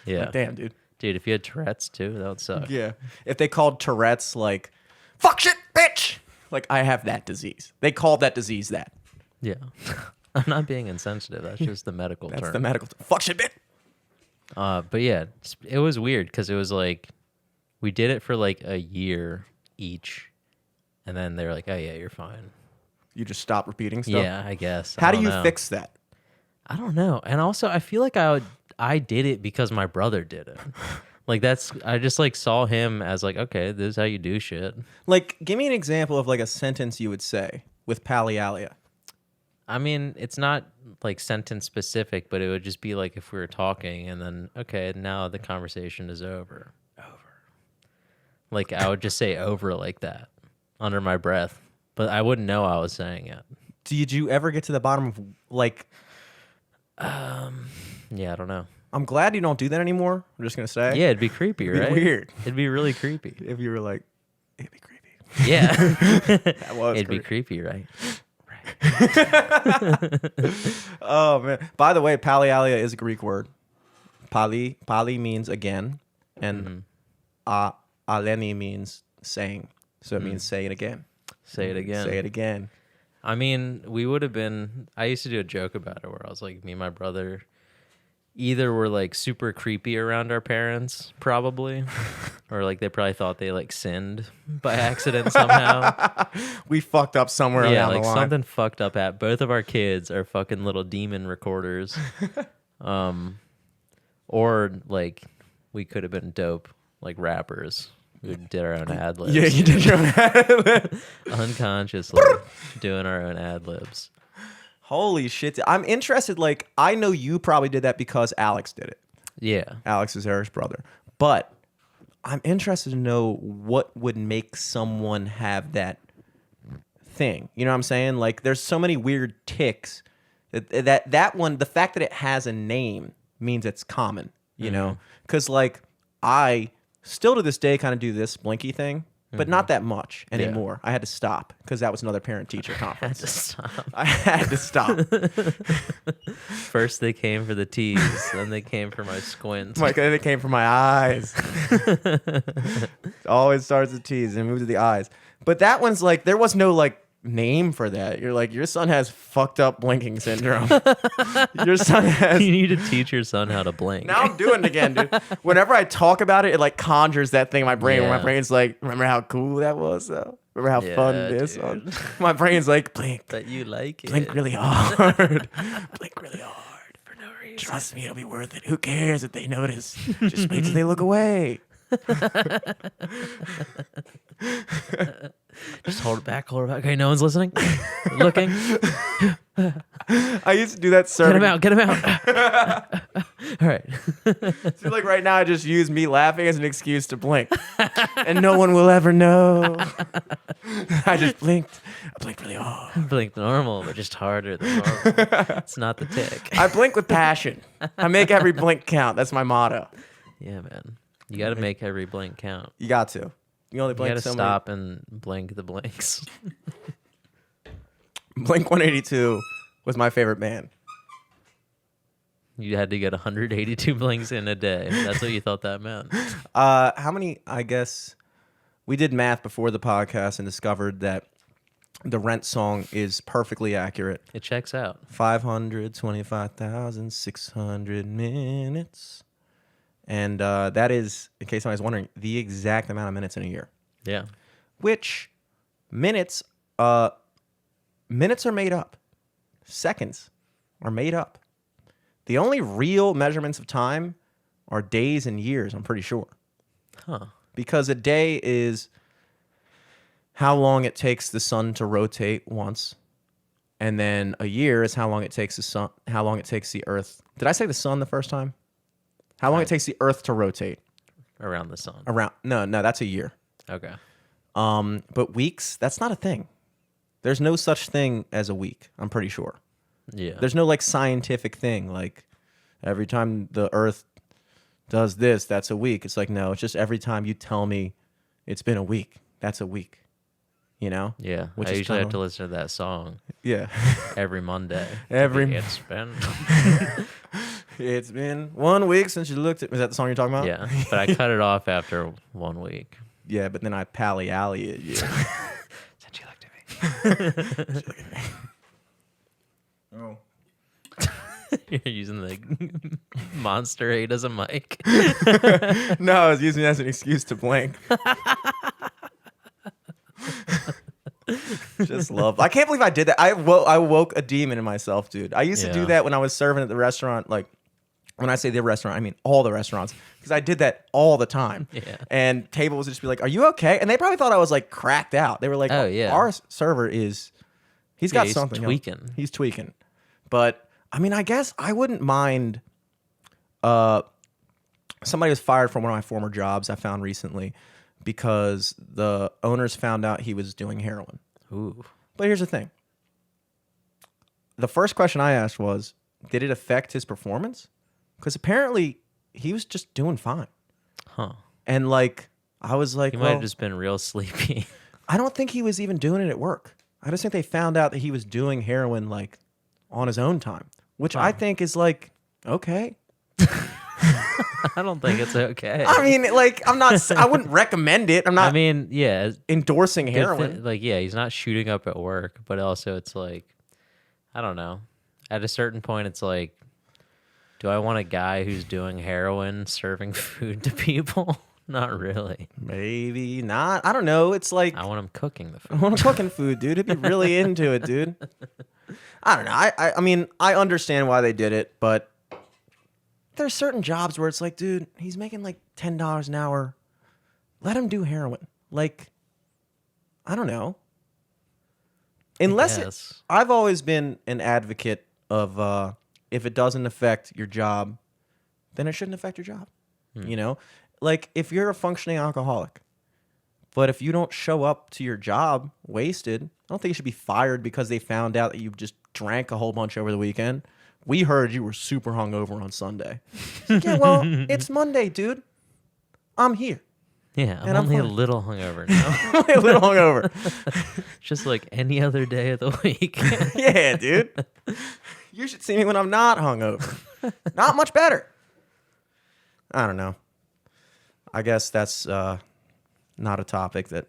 Yeah. Like, damn, dude. Dude, if you had Tourette's too, that would suck. Yeah. If they called Tourette's like, fuck shit, bitch. Like, I have that disease. They called that disease that. Yeah. I'm not being insensitive. That's just the medical That's term. the medical term. Fuck shit, bitch. But yeah, it was weird because it was like we did it for like a year each, and then they were like, "Oh yeah, you're fine." You just stop repeating stuff? Yeah, I guess. How I do don't you know. fix that? I don't know. And also, I feel like I did it because my brother did it. Like I just like saw him as like, okay, this is how you do shit. Like, give me an example of like a sentence you would say with pallialia. I mean, it's not like sentence specific, but it would just be like if we were talking and then, okay, now the conversation is over. Like I would just say over like that under my breath, but I wouldn't know I was saying it. Did you ever get to the bottom of like, Yeah, I don't know. I'm glad you don't do that anymore. I'm just going to say. Yeah, it'd be creepy, It'd be right? weird. It'd be really creepy. If you were like, it'd be creepy. Yeah. That was It'd be creepy. creepy, right? Oh, man. By the way, pallialia is a Greek word. Pali means again, and aleni means saying. So it means say it again. Say it again. Say it again. I mean, we would have been. I used to do a joke about it where I was like, me and my brother either were like super creepy around our parents, probably, or like they probably thought they like sinned by accident somehow. We fucked up somewhere Yeah, down like the line. something fucked up at both of our kids are fucking little demon recorders. Or like we could have been dope like rappers. We did our own ad libs. Yeah, you did your own ad lib. Unconsciously doing our own ad libs. Holy shit. I'm interested. Like, I know you probably did that because Alex did it. Yeah. Alex is Eric's brother. But I'm interested to know what would make someone have that thing. You know what I'm saying? Like, there's so many weird tics. That one, the fact that it has a name means it's common, you know? Because, like, I still to this day kind of do this blinky thing, but not that much anymore. I had to stop because that was another parent-teacher conference. I had to stop. First they came for the T's, then they came for my squints. Then it came from my eyes. Always starts with T's and moves to the eyes. But that one's like, there was no like name for that. You're like, your son has fucked up blinking syndrome. Your son has. You need to teach your son how to blink. Now I'm doing it again, dude. Whenever I talk about it, it like conjures that thing in my brain where my brain's like, remember how cool that was though? Remember how fun this was? My brain's like, blink. But you like it. Blink really hard. Blink really hard. For no reason. Trust me, it'll be worth it. Who cares if they notice? Just wait till they look away. Just hold it back, hold it back. Okay, no one's listening. Looking. I used to do that serving. Get him out. All right. So like right now, I just use me laughing as an excuse to blink, and no one will ever know. I just blinked. I blinked really hard. Blink normal, but just harder than normal. It's not the tick. I blink with passion. I make every blink count. That's my motto. Yeah, man. You got to make every blink count. You got to. You only You blink got to so stop and blink the blinks. Blink 182 was my favorite band. You had to get 182 blinks in a day. That's what you thought that meant. How many? I guess we did math before the podcast and discovered that the Rent song is perfectly accurate. It checks out. 525,600 minutes. And that is, in case anybody's wondering, the exact amount of minutes in a year. Yeah. Which minutes are made up. Seconds are made up. The only real measurements of time are days and years, I'm pretty sure. Huh. Because a day is how long it takes the sun to rotate once. And then a year is how long it takes the earth. Did I say the sun the first time? How long it takes the earth to rotate Around the sun. no, that's a year. Okay. But weeks, that's not a thing. There's no such thing as a week, I'm pretty sure. Yeah. There's no like scientific thing like every time the earth does this, that's a week. It's like, no, it's just every time you tell me it's been a week, that's a week. You know? Yeah. Which I is usually have kinda- to listen to that song Yeah. every Monday. It's been. It's been 1 week since you looked at. Was that the song you're talking about? Yeah. But I cut it off after 1 week. Yeah, but then I pally alley at you. Since you looked at me. Oh. You're using the Monster 8 as a mic. No, I was using it as an excuse to blink. Just love. I can't believe I did that. I woke a demon in myself, dude. I used to do Yeah. that when I was serving at the restaurant. Like, when I say the restaurant, I mean all the restaurants. Because I did that all the time. Yeah. And tables would just be like, are you okay? And they probably thought I was like cracked out. They were like, Oh, yeah. our server he's got he's something. tweaking. He's tweaking. But, I mean, I guess I wouldn't mind somebody was fired from one of my former jobs I found recently because the owners found out he was doing heroin. Ooh. But here's the thing. The first question I asked was, did it affect his performance? Because apparently he was just doing fine. Huh. And like, I was like, He might have just been real sleepy. I don't think he was even doing it at work. I just think they found out that he was doing heroin like on his own time, which I think is like, okay. I don't think it's okay. I mean, like, I wouldn't recommend it. I'm I not mean, yeah, endorsing good heroin. like, yeah, he's not shooting up at work, but also it's like, I don't know. At a certain point, it's like, do I want a guy who's doing heroin serving food to people? Not really. Maybe not. I don't know. It's like, I want him cooking the I food. want cooking food, dude. He'd be really into it, dude. I don't know. I mean, I understand why they did it, but there's certain jobs where it's like, dude, he's making like $10 an hour. Let him do heroin. Like, I don't know. guess. I've always been an advocate of if it doesn't affect your job, then it shouldn't affect your job. You know, like if you're a functioning alcoholic, but if you don't show up to your job wasted, I don't think you should be fired because they found out that you just drank a whole bunch over the weekend. We heard you were super hungover on Sunday. Yeah, well, it's Monday, dude. I'm here. Yeah, I'm And I'm only a fine. little hungover now. I'm only a little hungover. Just like any other day of the week. Yeah, dude. You should see me when I'm not hungover. Not much better. I don't know. I guess that's not a topic that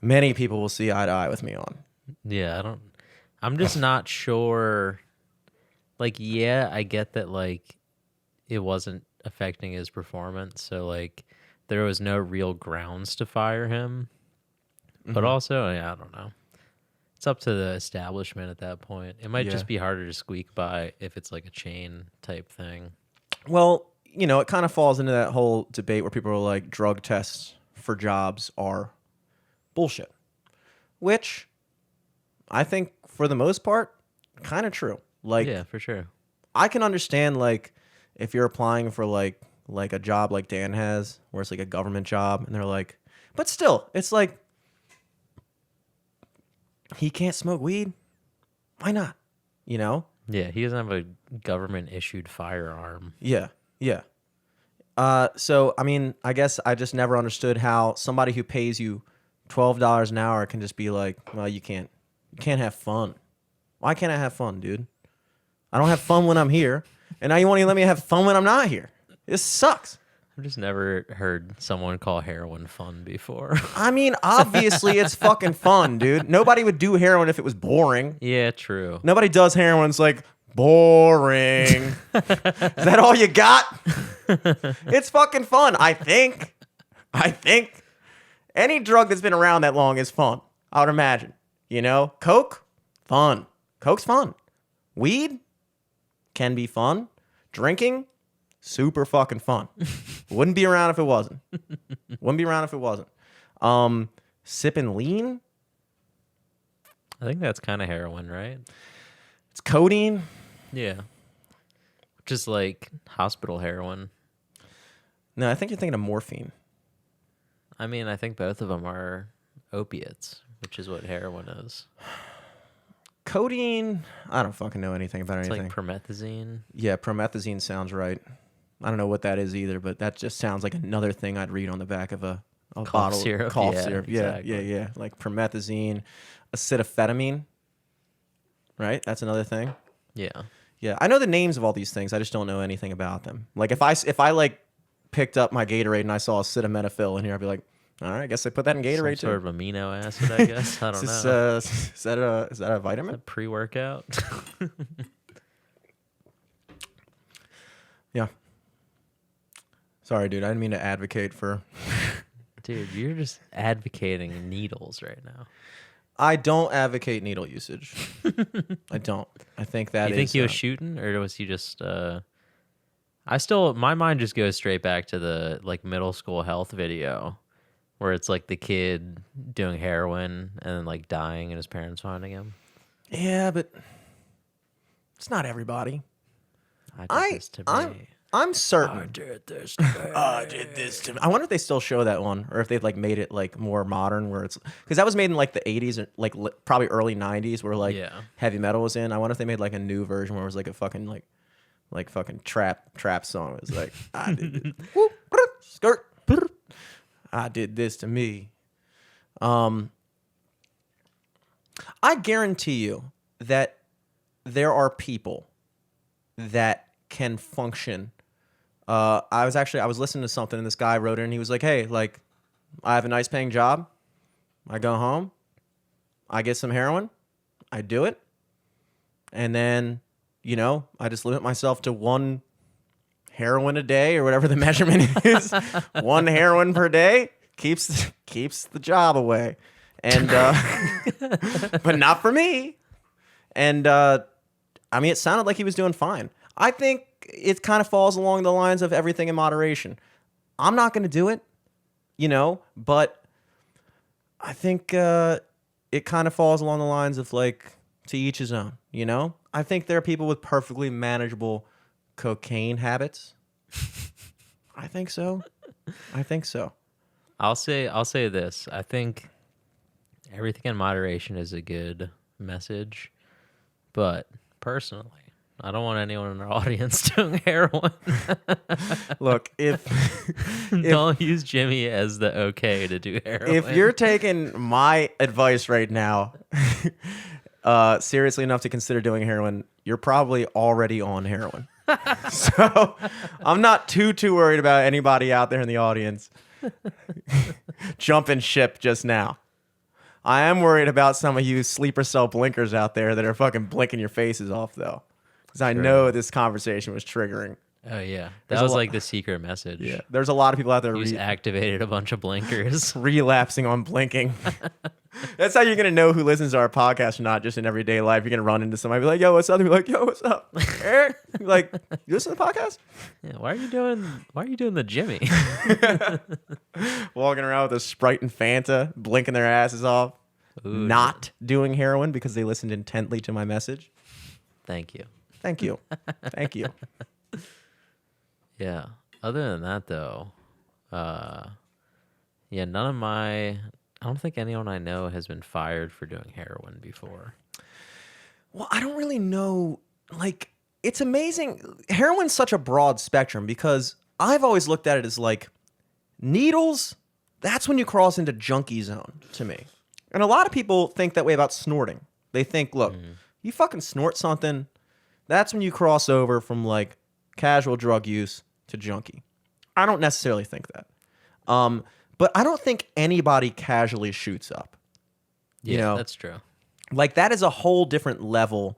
many people will see eye to eye with me on. Yeah, I'm just not sure. Like, yeah, I get that, like, it wasn't affecting his performance. So, like, there was no real grounds to fire him. But also, yeah, I don't know. It's up to the establishment at that point. It might just be harder to squeak by if it's like a chain type thing. Well, you know, it kind of falls into that whole debate where people are like, drug tests for jobs are bullshit. Which I think, for the most part, kind of true. Like, Yeah, for sure. I can understand, like, if you're applying for like a job like Dan has, where it's like a government job, and they're like, but still, it's like, he can't smoke weed. Why not? You know? Yeah, he doesn't have a government issued firearm. Yeah, yeah. So I mean, I guess I just never understood how somebody who pays you $12 an hour can just be like, well, you can't have fun. Why can't I have fun, dude? I don't have fun when I'm here, and now you won't even let me have fun when I'm not here. This sucks. I've just never heard someone call heroin fun before. I mean, obviously it's fucking fun, dude. Nobody would do heroin if it was boring. Yeah, true. Nobody does heroin. It's like, boring. Is that all you got? It's fucking fun, I think. Any drug that's been around that long is fun, I would imagine. You know? Coke? Fun. Coke's fun. Weed? Can be fun. Drinking? Super fucking fun. Wouldn't be around if it wasn't. Sipping lean? I think that's kind of heroin, right? It's codeine. Yeah. Just like hospital heroin. No, I think you're thinking of morphine. I mean, I think both of them are opiates, which is what heroin is. Codeine, I don't fucking know anything about It's anything. like promethazine. Yeah, promethazine sounds right. I don't know what that is either, but that just sounds like another thing I'd read on the back of a Cough bottle syrup. of cough Yeah, syrup. exactly. Yeah. Like promethazine, acetaminophen, right? That's another thing. Yeah. Yeah, I know the names of all these things. I just don't know anything about them. Like if I like picked up my Gatorade and I saw acetaminophen in here, I'd be like, all right, I guess I put that in Gatorade Some sort too. of amino acid, I guess. I don't Is know. this, is that a A vitamin? pre-workout. Yeah. Sorry, dude. I didn't mean to advocate for. Dude, you're just advocating needles right now. I don't advocate needle usage. I don't. I think that You think is, he was shooting, or was he just? My mind just goes straight back to the like middle school health video, where it's like the kid doing heroin and then like dying and his parents finding him. Yeah, but it's not everybody. I did this to me. I'm certain. I did this to me. I did this to me. I wonder if they still show that one, or if they've like made it like more modern, where it's because that was made in like the 80s or like probably early 90s, where like Yeah. heavy metal was in. I wonder if they made like a new version where it was like a fucking like fucking trap song. It was like I did it. Whoop, brr, skirt. Brr. I did this to me. I guarantee you that there are people that can function I was listening to something and this guy wrote in and he was like, hey, like, I have a nice paying job. I go home. I get some heroin. I do it. And then, you know, I just limit myself to 1 heroin a day or whatever the measurement is. 1 heroin per day keeps the job away. And, but not for me. And, I mean, it sounded like he was doing fine. I think it kind of falls along the lines of everything in moderation. I'm not going to do it, you know, but I think it kind of falls along the lines of like to each his own, you know? I think there are people with perfectly manageable cocaine habits. I think so. I'll say this. I think everything in moderation is a good message, but personally, I don't want anyone in our audience doing heroin. Look, if Don't use Jimmy as the okay to do heroin. if you're taking my advice right now seriously enough to consider doing heroin, you're probably already on heroin. So I'm not too worried about anybody out there in the audience jumping ship just now. I am worried about some of you sleeper cell blinkers out there that are fucking blinking your faces off, though. Because I know this conversation was triggering. Oh, yeah. There's That a was lo- like the secret message. Yeah, there's a lot of people out there You just activated a bunch of blinkers. relapsing on blinking. That's how you're going to know who listens to our podcast or not, just in everyday life. You're going to run into somebody, be like, yo, what's up? They'll be like, yo, what's up? Eric? You're like, you listen to the podcast? Yeah, why are you doing the Jimmy? Walking around with a Sprite and Fanta, blinking their asses off, Ooh, not doing heroin because they listened intently to my message. Thank you. Thank you. Thank you. Yeah. Other than that, though, yeah, I don't think anyone I know has been fired for doing heroin before. Well, I don't really know. Like, it's amazing. Heroin's such a broad spectrum because I've always looked at it as like needles. That's when you cross into junkie zone to me. And a lot of people think that way about snorting. They think, look, you fucking snort something. That's when you cross over from like casual drug use to junkie. I don't necessarily think that. But I don't think anybody casually shoots up. Yeah, You know? that's true. Like, that is a whole different level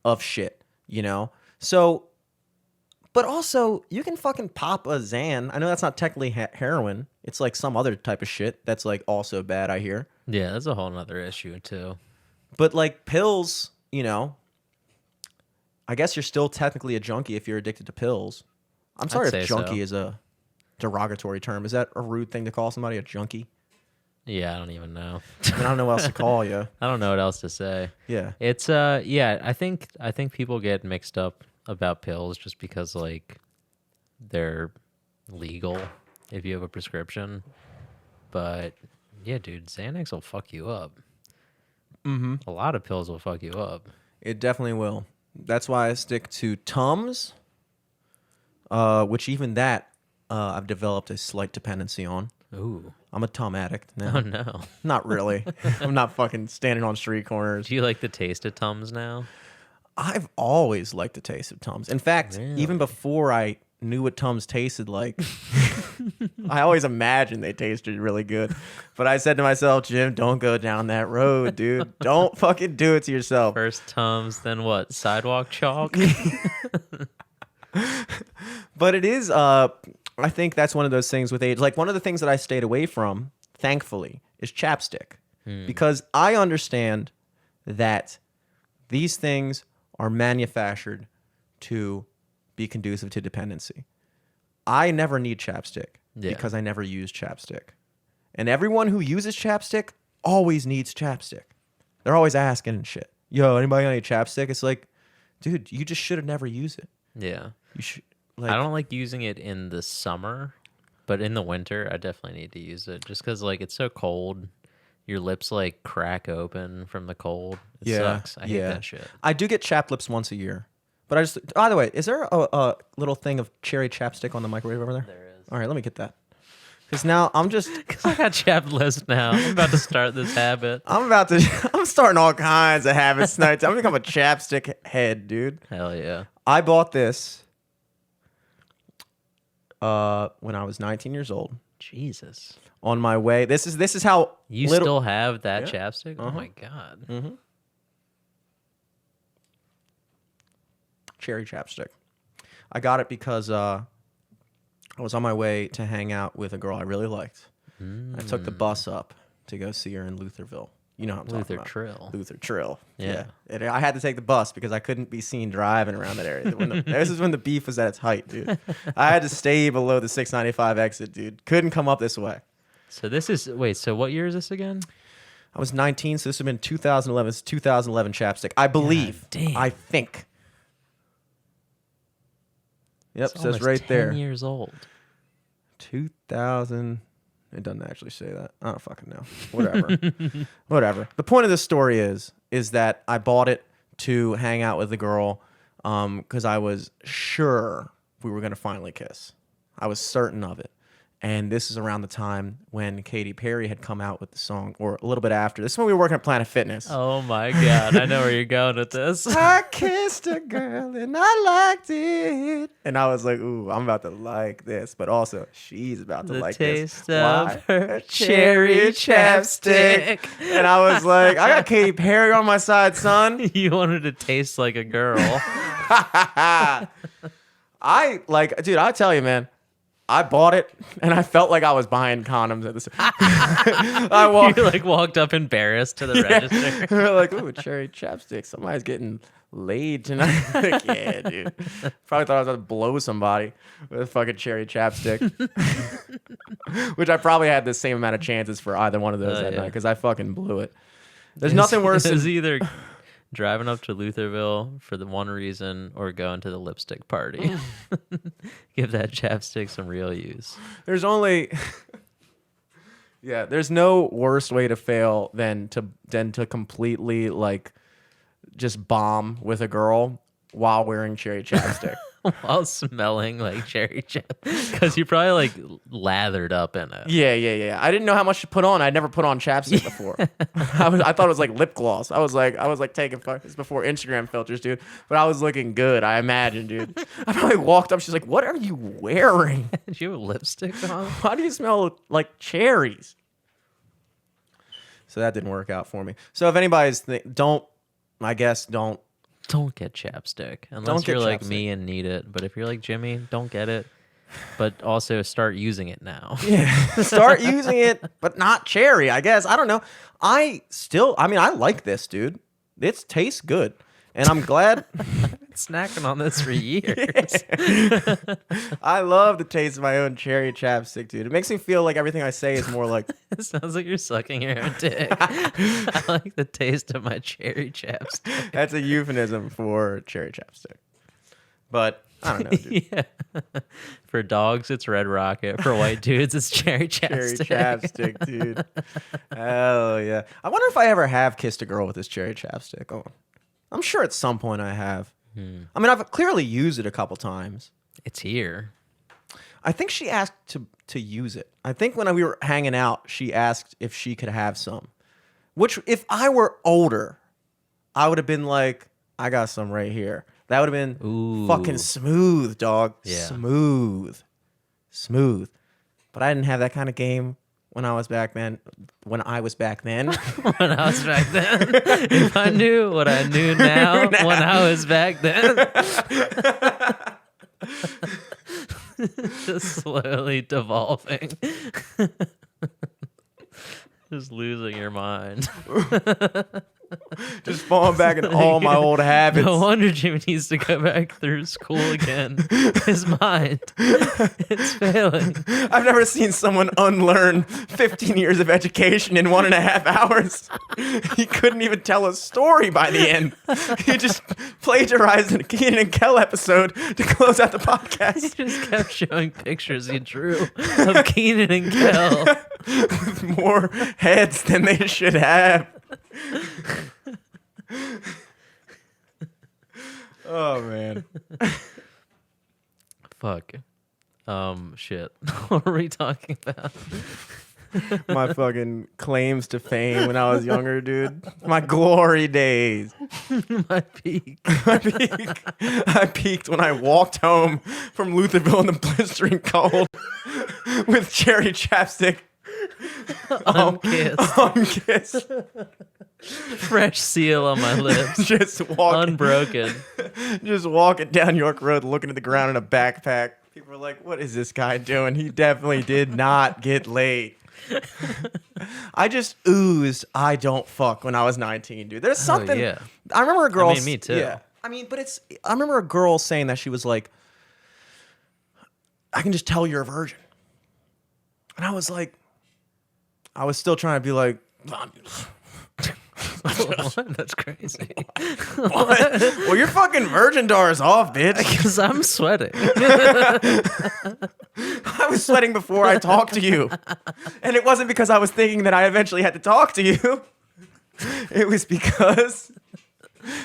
of shit, you know? So, but also, you can fucking pop a Xan. I know that's not technically heroin. It's like some other type of shit that's like also bad, I hear. Yeah, that's a whole nother issue, too. But like pills, you know, I guess you're still technically a junkie if you're addicted to pills. I'm sorry say if junkie so. is a derogatory term. Is that a rude thing to call somebody a junkie? Yeah, I don't even know. I mean, I don't know what else to call you. I don't know what else to say. Yeah. It's yeah, I think people get mixed up about pills just because like they're legal if you have a prescription. But yeah, dude, Xanax will fuck you up. Mm-hmm. A lot of pills will fuck you up. It definitely will. That's why I stick to Tums, which even that I've developed a slight dependency on. Ooh. I'm a Tum addict now. Oh no. Not really. I'm not fucking standing on street corners. Do you like the taste of Tums now? I've always liked the taste of Tums. In fact, Really? even before I knew what Tums tasted like, I always imagined they tasted really good. But I said to myself, Jim, don't go down that road, dude. Don't fucking do it to yourself. First Tums, then what? Sidewalk chalk? But it is, I think that's one of those things with age. Like, one of the things that I stayed away from, thankfully, is Chapstick. Because I understand that these things are manufactured to be conducive to dependency. I never need Chapstick because I never use Chapstick. And everyone who uses Chapstick always needs Chapstick. They're always asking and shit. Yo, anybody got any Chapstick? It's like, dude, you just should have never used it. Yeah. You should. Like, I don't like using it in the summer, but in the winter, I definitely need to use it just because, like, it's so cold. Your lips, like, crack open from the cold. It sucks. I hate that shit. I do get chapped lips once a year. But I just, by the way, is there a little thing of cherry chapstick on the microwave over there? There is. All right, let me get that. Because now I'm just, Because I got chapped lips now. I'm about to start this habit. I'm starting all kinds of habits tonight. I'm going to become a chapstick head, dude. Hell yeah. I bought this when I was 19 years old. Jesus. On my way. This is how You little... still have that Yeah. chapstick? Oh my god. Mm-hmm. Cherry chapstick. I got it because I was on my way to hang out with a girl I really liked. I took the bus up to go see her in Lutherville. You know what I'm talking Luther about. Trill. Luther Trill. Yeah. And I had to take the bus because I couldn't be seen driving around that area. This is when the beef was at its height, dude. I had to stay below the 695 exit, dude. Couldn't come up this way. So this is wait. So what year is this again? I was 19, so this would have been 2011. It's 2011 chapstick, I believe. God damn. I think. Yep, It's says almost right 10 there. years old. 2000. It doesn't actually say that. I don't fucking know. Whatever. Whatever. The point of this story is that I bought it to hang out with the girl because I was sure we were going to finally kiss. I was certain of it. And this is around the time when Katy Perry had come out with the song, or a little bit after. This is when we were working at Planet Fitness. Oh my god, I know where you're going with this. I kissed a girl and I liked it. And I was like, ooh, I'm about to like this. But also, she's about to The like taste this. of Why? her cherry chapstick. And I was like, I got Katy Perry on my side, son. You wanted to taste like a girl. I like, dude, I'll tell you, man. I bought it and I felt like I was buying condoms at the I walked. You like walked up embarrassed to the register. We're like, ooh, cherry chapstick. Somebody's getting laid tonight. Like, yeah, dude. Probably thought I was about to blow somebody with a fucking cherry chapstick. Which I probably had the same amount of chances for either one of those that night because I fucking blew it. There's nothing worse It was than either driving up to Lutherville for the one reason or going to the lipstick party. Give that chapstick some real use. there's only yeah, there's no worse way to fail than to completely like just bomb with a girl while wearing cherry chapstick. While smelling like cherry chap. Because you probably like lathered up in it. Yeah. I didn't know how much to put on. I'd never put on chapstick before. I thought it was like lip gloss. I was like taking photos before Instagram filters, dude. But I was looking good, I imagine, dude. I probably walked up. She's like, "What are you wearing? Did you have lipstick on? Why do you smell like cherries?" So that didn't work out for me. So if anybody's don't Don't get chapstick unless Don't get you're like chapstick. me and need it. But if you're like Jimmy, don't get it. But also start using it now. start using it, but not cherry. I guess I don't know. I like this, dude. It tastes good, and I'm glad. Snacking on this for years. I love the taste of my own cherry chapstick, dude. It makes me feel like everything I say is more like. It sounds like you're sucking your own dick. I like the taste of my cherry chapstick. That's a euphemism for cherry chapstick. But I don't know, dude. Yeah. For dogs, it's Red Rocket. For white dudes, it's cherry Cherry chapstick. chapstick, dude. Hell yeah. I wonder if I ever have kissed a girl with this cherry chapstick. Oh, I'm sure at some point I have. I mean, I've clearly used it a couple times. It's here. I think she asked to use it. I think when we were hanging out, she asked if she could have some. Which, if I were older, I would have been like, I got some right here. That would have been fucking smooth, dog. Yeah. Smooth. But I didn't have that kind of game when I was back then. When I was back then. If I knew what I knew now, when I was back then. Just slowly devolving. Just losing your mind. Just falling back in all my old habits. No wonder Jimmy needs to go back through school again. His mind, it's failing. I've never seen someone unlearn 15 years of education in 1.5 hours. He couldn't even tell a story by the end. He just plagiarized a Keenan and Kel episode to close out the He podcast. just kept showing pictures he drew of Keenan and Kel. With more heads than they should have. Oh man. Fuck. Shit. What are we talking about? my fucking claims to fame when I was younger, dude. My glory days. My peak. I peaked when I walked home from Lutherville in the blistering cold with cherry chapstick. Unkissed. Unkissed. Fresh seal on my lips. Just walking. Unbroken. Just walking down York Road looking at the ground in a backpack. People were like, what is this guy doing? He definitely did not get laid. I just oozed I don't fuck when I was 19, dude. There's something. Oh, yeah. I remember a girl. I mean, me too. Yeah. I mean, but it's. I remember a girl saying that she was like, I can just tell you're a virgin. And I was like, I was still trying to be like, What? That's crazy. what? Well, your fucking virgin dar is off, bitch. Because I'm sweating. I was sweating before I talked to you. And it wasn't because I was thinking that I eventually had to talk to you. It was because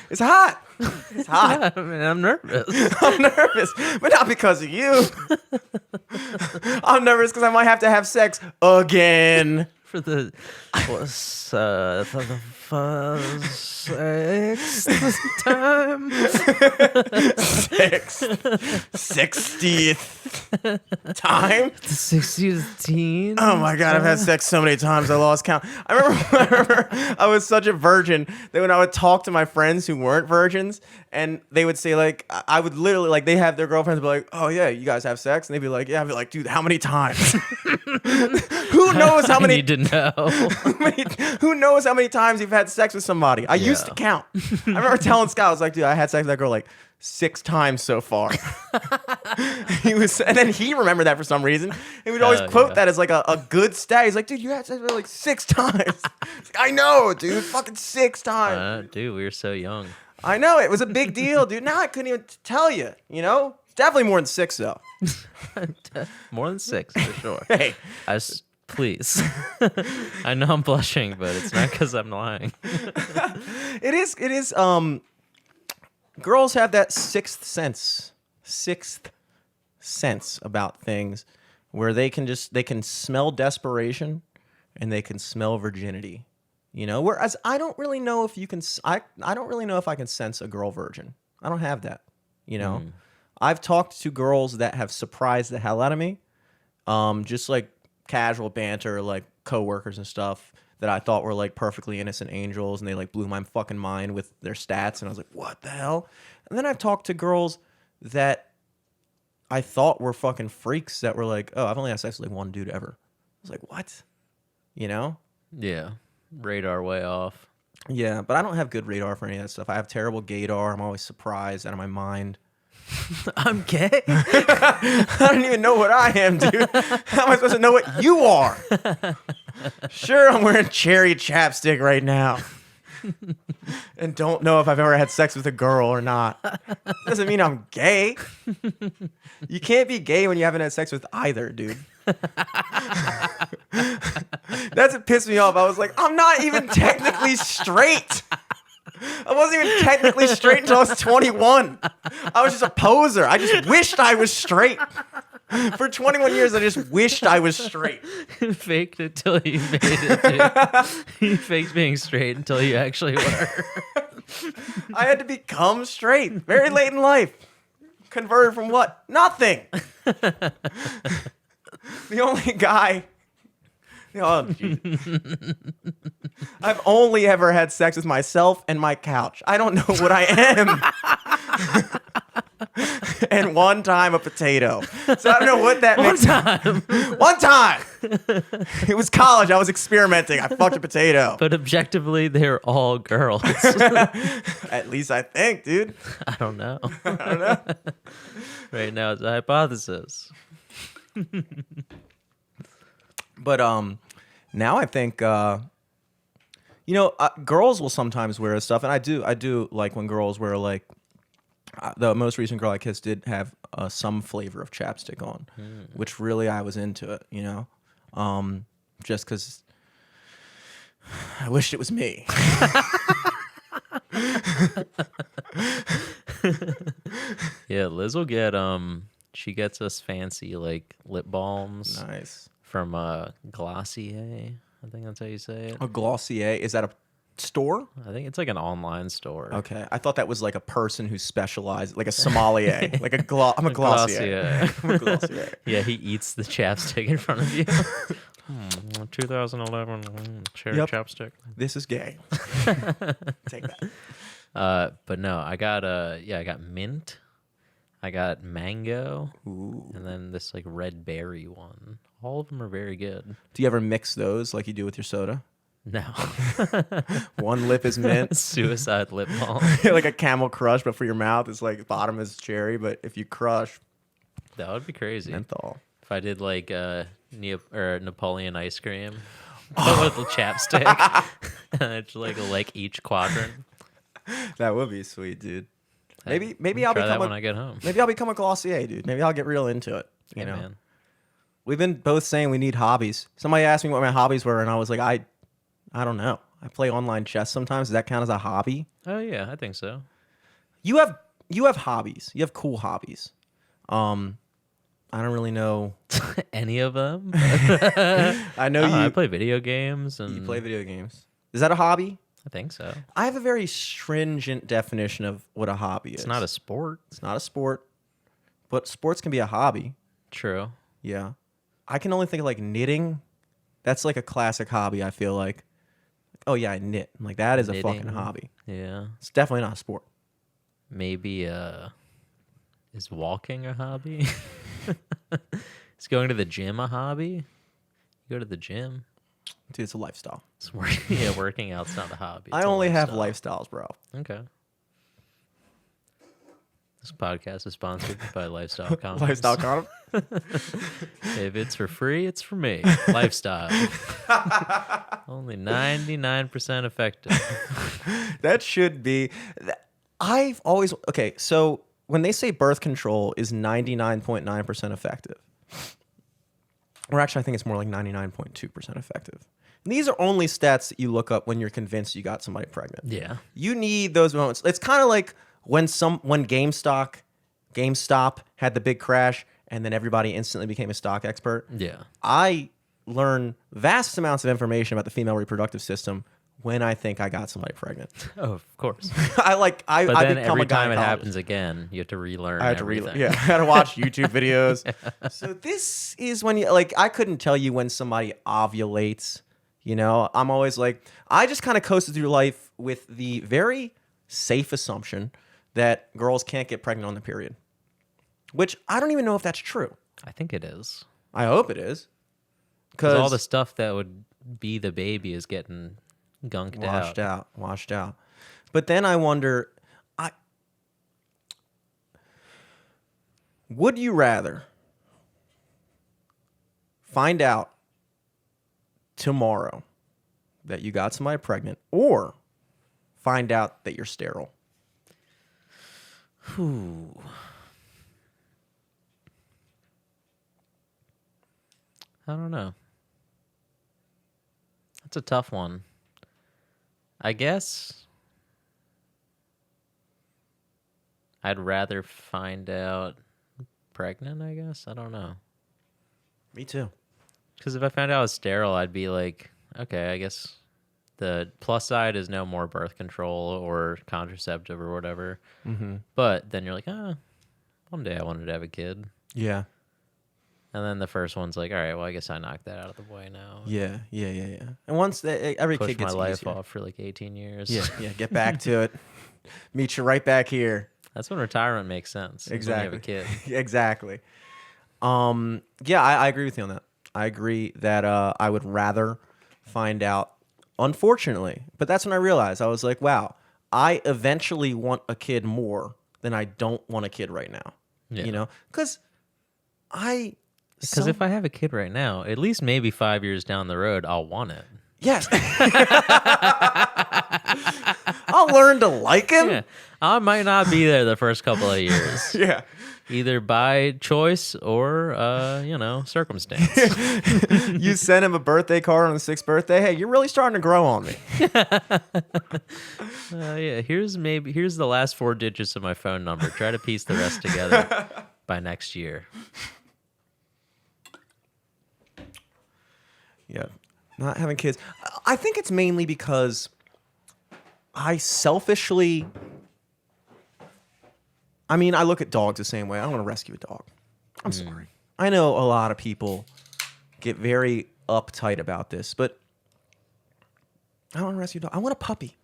it's hot. It's hot. I mean, I'm nervous. I'm nervous, but not because of you. I'm nervous because I might have to have sex again. For the sixth time. 60th time. The 60th teen. Oh my god, I've had sex so many times I lost count. I remember I was such a virgin that when I would talk to my friends who weren't virgins, and they would say like, I would literally like, they have their girlfriends be like, oh yeah, you guys have sex, and they'd be like, yeah. I'd be like, dude, how many times? Who knows how many? I need to know. Who knows how many times you've had sex with somebody? I used to count. I remember telling Scott, I was like, dude, I had sex with that girl like 6 times so far. And then he remembered that for some reason. He would always quote that as like a good stat. He's like, dude, you had sex with her like 6 times. Like, I know, dude, fucking 6 times. Dude, we were so young. I know, it was a big deal, dude. Now I couldn't even tell you, you know? It's definitely more than 6 though. More than 6 for sure. Hey. Please. I know I'm blushing, but it's not because I'm lying. It is, girls have that sixth sense about things where they can smell desperation and they can smell virginity, you know? Whereas I don't really know if you can, I don't really know if I can sense a girl virgin. I don't have that, you know? I've talked to girls that have surprised the hell out of me. Just like casual banter, like coworkers and stuff that I thought were like perfectly innocent angels, and they like blew my fucking mind with their stats, and I was like, what the hell? And then I've talked to girls that I thought were fucking freaks that were like, oh, I've only had sex with like one dude ever. I was like, what? You know? Yeah. Radar way off. Yeah, but I don't have good radar for any of that stuff. I have terrible gaydar. I'm always surprised out of my mind. I'm gay? I don't even know what I am, dude. How am I supposed to know what you are? Sure, I'm wearing cherry chapstick right now. And don't know if I've ever had sex with a girl or not. Doesn't mean I'm gay. You can't be gay when you haven't had sex with either, dude. That's what pissed me off. I was like, I'm not even technically straight. I wasn't even technically straight until I was 21. I was just a poser. I just wished I was straight. For 21 years, I just wished I was straight. You faked it till you made it, dude. You faked being straight until you actually were. I had to become straight very late in life. Converted from what? Nothing. The only guy... Oh, geez. I've only ever had sex with myself and my couch. I don't know what I am. And one time a potato. So I don't know what that makes. One time. It was college. I was experimenting. I fucked a potato. But objectively, they're all girls. At least I think, dude. I don't know. I don't know. Right now, it's a hypothesis. But now I think girls will sometimes wear stuff, and I do like when girls wear like the most recent girl I kissed did have some flavor of chapstick on, which really I was into it, you know, just because I wished it was me. Yeah, Liz will get she gets us fancy like lip balms. Nice. from Glossier. I think that's how you say it. A Glossier, is that a store? I think it's like an online store. Okay, I thought that was like a person who specialized, like a sommelier, like I'm a Glossier. I'm a Glossier. Yeah, he eats the chapstick in front of you. 2011 cherry chapstick. This is gay. Take that. But no, I got I got mint, I got mango, and then this like red berry one. All of them are very good. Do you ever mix those like you do with your soda? No. One lip is mint. Suicide lip balm. Like a Camel Crush, but for your mouth, it's like bottom is cherry, but if you crush, That would be crazy. menthol. If I did like Napoleon ice cream with a chapstick, and I just like each quadrant. That would be sweet, dude. Maybe I'll Try become that when I get home. maybe I'll become a Glossier, dude. Maybe I'll get real into it. You Yeah, know, man. we've been both saying we need hobbies. Somebody asked me what my hobbies were, and I was like, I don't know. I play online chess sometimes. Does that count as a hobby? Oh yeah, I think so. You have hobbies. You have cool hobbies. I don't really know. Any of them? I know I you play video games and you play video games. Is that a hobby? I think so. I have a very stringent definition of what a hobby is. It's not a sport. It's not a sport, but sports can be a hobby. True. Yeah. I can only think of like knitting. That's like a classic hobby, I feel like. Oh yeah, I knit. I'm like, that is a fucking Knitting. hobby. Yeah. It's definitely not a sport. Maybe is walking a hobby? Is going to the gym a hobby? You go to the gym. Dude, it's a lifestyle. It's working out's not a hobby. It's I a only have lifestyle. lifestyles, bro. Okay. This podcast is sponsored by Lifestyle Condoms. Lifestyle condom. If it's for free, it's for me. Lifestyle. Only 99% effective. That should be. I've always. Okay, so when they say birth control is 99.9% effective, or actually, I think it's more like 99.2% effective. And these are only stats that you look up when you're convinced you got somebody pregnant. Yeah. You need those moments. It's kind of like when GameStop had the big crash and then everybody instantly became a stock expert. Yeah. I learn vast amounts of information about the female reproductive system when I think I got somebody pregnant. Oh, of course. I But then become every a time it gynecologist. happens again, you have to relearn I had to everything. I had to watch YouTube videos. So this is when you like. I couldn't tell you when somebody ovulates. You know, I'm always like, I just kind of coasted through life with the very safe assumption that girls can't get pregnant on the period, which I don't even know if that's true. I think it is. I hope it is, Because all the stuff that would be the baby is getting gunked washed out. But then I wonder, would you rather find out tomorrow that you got somebody pregnant or find out that you're sterile? Ooh. I don't know. That's a tough one. I guess I'd rather find out pregnant, I guess. I don't know. Me too. Because if I found out I was sterile, I'd be like, okay, I guess the plus side is no more birth control or contraceptive or whatever. Mm-hmm. But then you're like, one day I wanted to have a kid. Yeah. And then the first one's like, all right, well, I guess I knocked that out of the way now. Yeah. And once every Push kid my gets life easier. off for like 18 years. Yeah. Get back to it. Meet you right back here. That's when retirement makes sense. is when you have a kid. Exactly. Yeah, I agree with you on that. I agree that I would rather find out, unfortunately. But that's when I realized, I was like, wow, I eventually want a kid more than I don't want a kid right now. Yeah. You know? Because if I have a kid right now, at least maybe 5 years down the road, I'll want it. Yes. I'll learn to like him. Yeah. I might not be there the first couple of years. Yeah. Either by choice or, circumstance. You send him a birthday card on the 6th birthday. Hey, you're really starting to grow on me. Yeah, here's the last 4 digits of my phone number. Try to piece the rest together by next year. Yeah. Not having kids. I think it's mainly because I selfishly. I mean, I look at dogs the same way. I don't want to rescue a dog. I'm sorry. I know a lot of people get very uptight about this, but I don't want to rescue a dog. I want a puppy.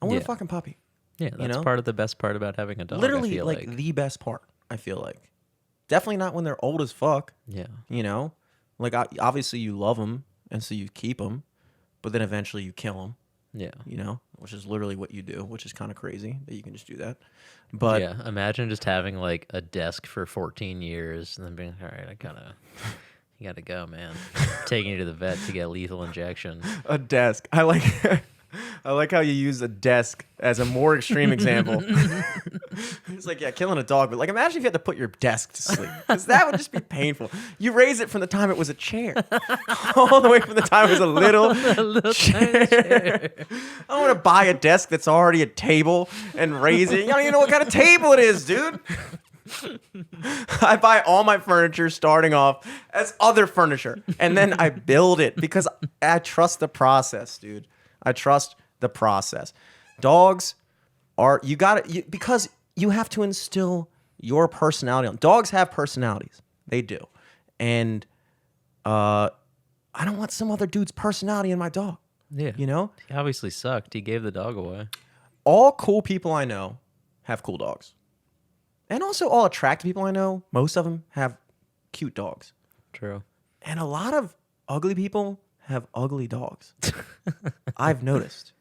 I want a fucking puppy. Yeah, that's part of the best part about having a dog. Literally, I feel like the best part. I feel like. Definitely not when they're old as fuck. Yeah. You know, like obviously you love them, and so you keep them, but then eventually you kill them. Yeah. You know, which is literally what you do, which is kind of crazy that you can just do that. But yeah, imagine just having like a desk for 14 years and then being, all right, you gotta go, man. Taking you to the vet to get a lethal injection. a desk. I like how you use a desk as a more extreme example. It's like, yeah, killing a dog, but like imagine if you had to put your desk to sleep, because that would just be painful. You raise it from the time it was a chair, all the way from the time it was a little chair. I don't want to buy a desk that's already a table and raise it. You don't even know what kind of table it is, dude. I buy all my furniture starting off as other furniture, and then I build it because I trust the process, dude. I trust the process. Dogs are, because you have to instill your personality on. Dogs have personalities. They do. And I don't want some other dude's personality in my dog. Yeah. You know? He obviously sucked. He gave the dog away. All cool people I know have cool dogs. And also all attractive people I know, most of them have cute dogs. True. And a lot of ugly people have ugly dogs. I've noticed.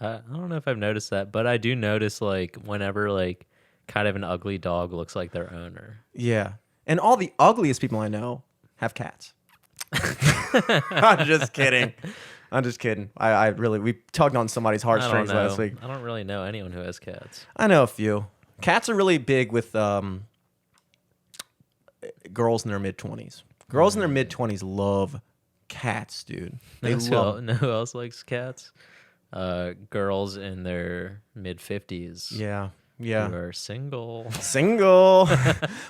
I don't know if I've noticed that, but I do notice like whenever like kind of an ugly dog looks like their owner. Yeah. And all the ugliest people I know have cats. I'm just kidding. I really, we tugged on somebody's heartstrings last week. I don't really know anyone who has cats. I know a few. Cats are really big with girls in their mid-20s. Girls in their mid-20s love cats, dude. They love them. Know who else likes cats? Girls in their mid-50s. Yeah. Yeah. Who are single. Single.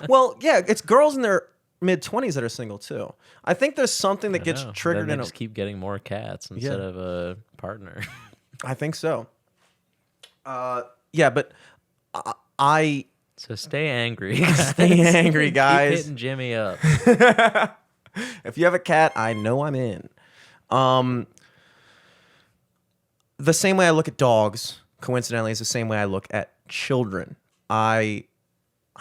Well, yeah, it's girls in their mid-20s that are single too. I think there's something that gets triggered then in they just keep getting more cats instead of a partner. I think so. Yeah, but I So stay angry. stay angry, guys. Keep hitting Jimmy up. If you have a cat, I know I'm in. The same way I look at dogs, coincidentally, is the same way I look at children. I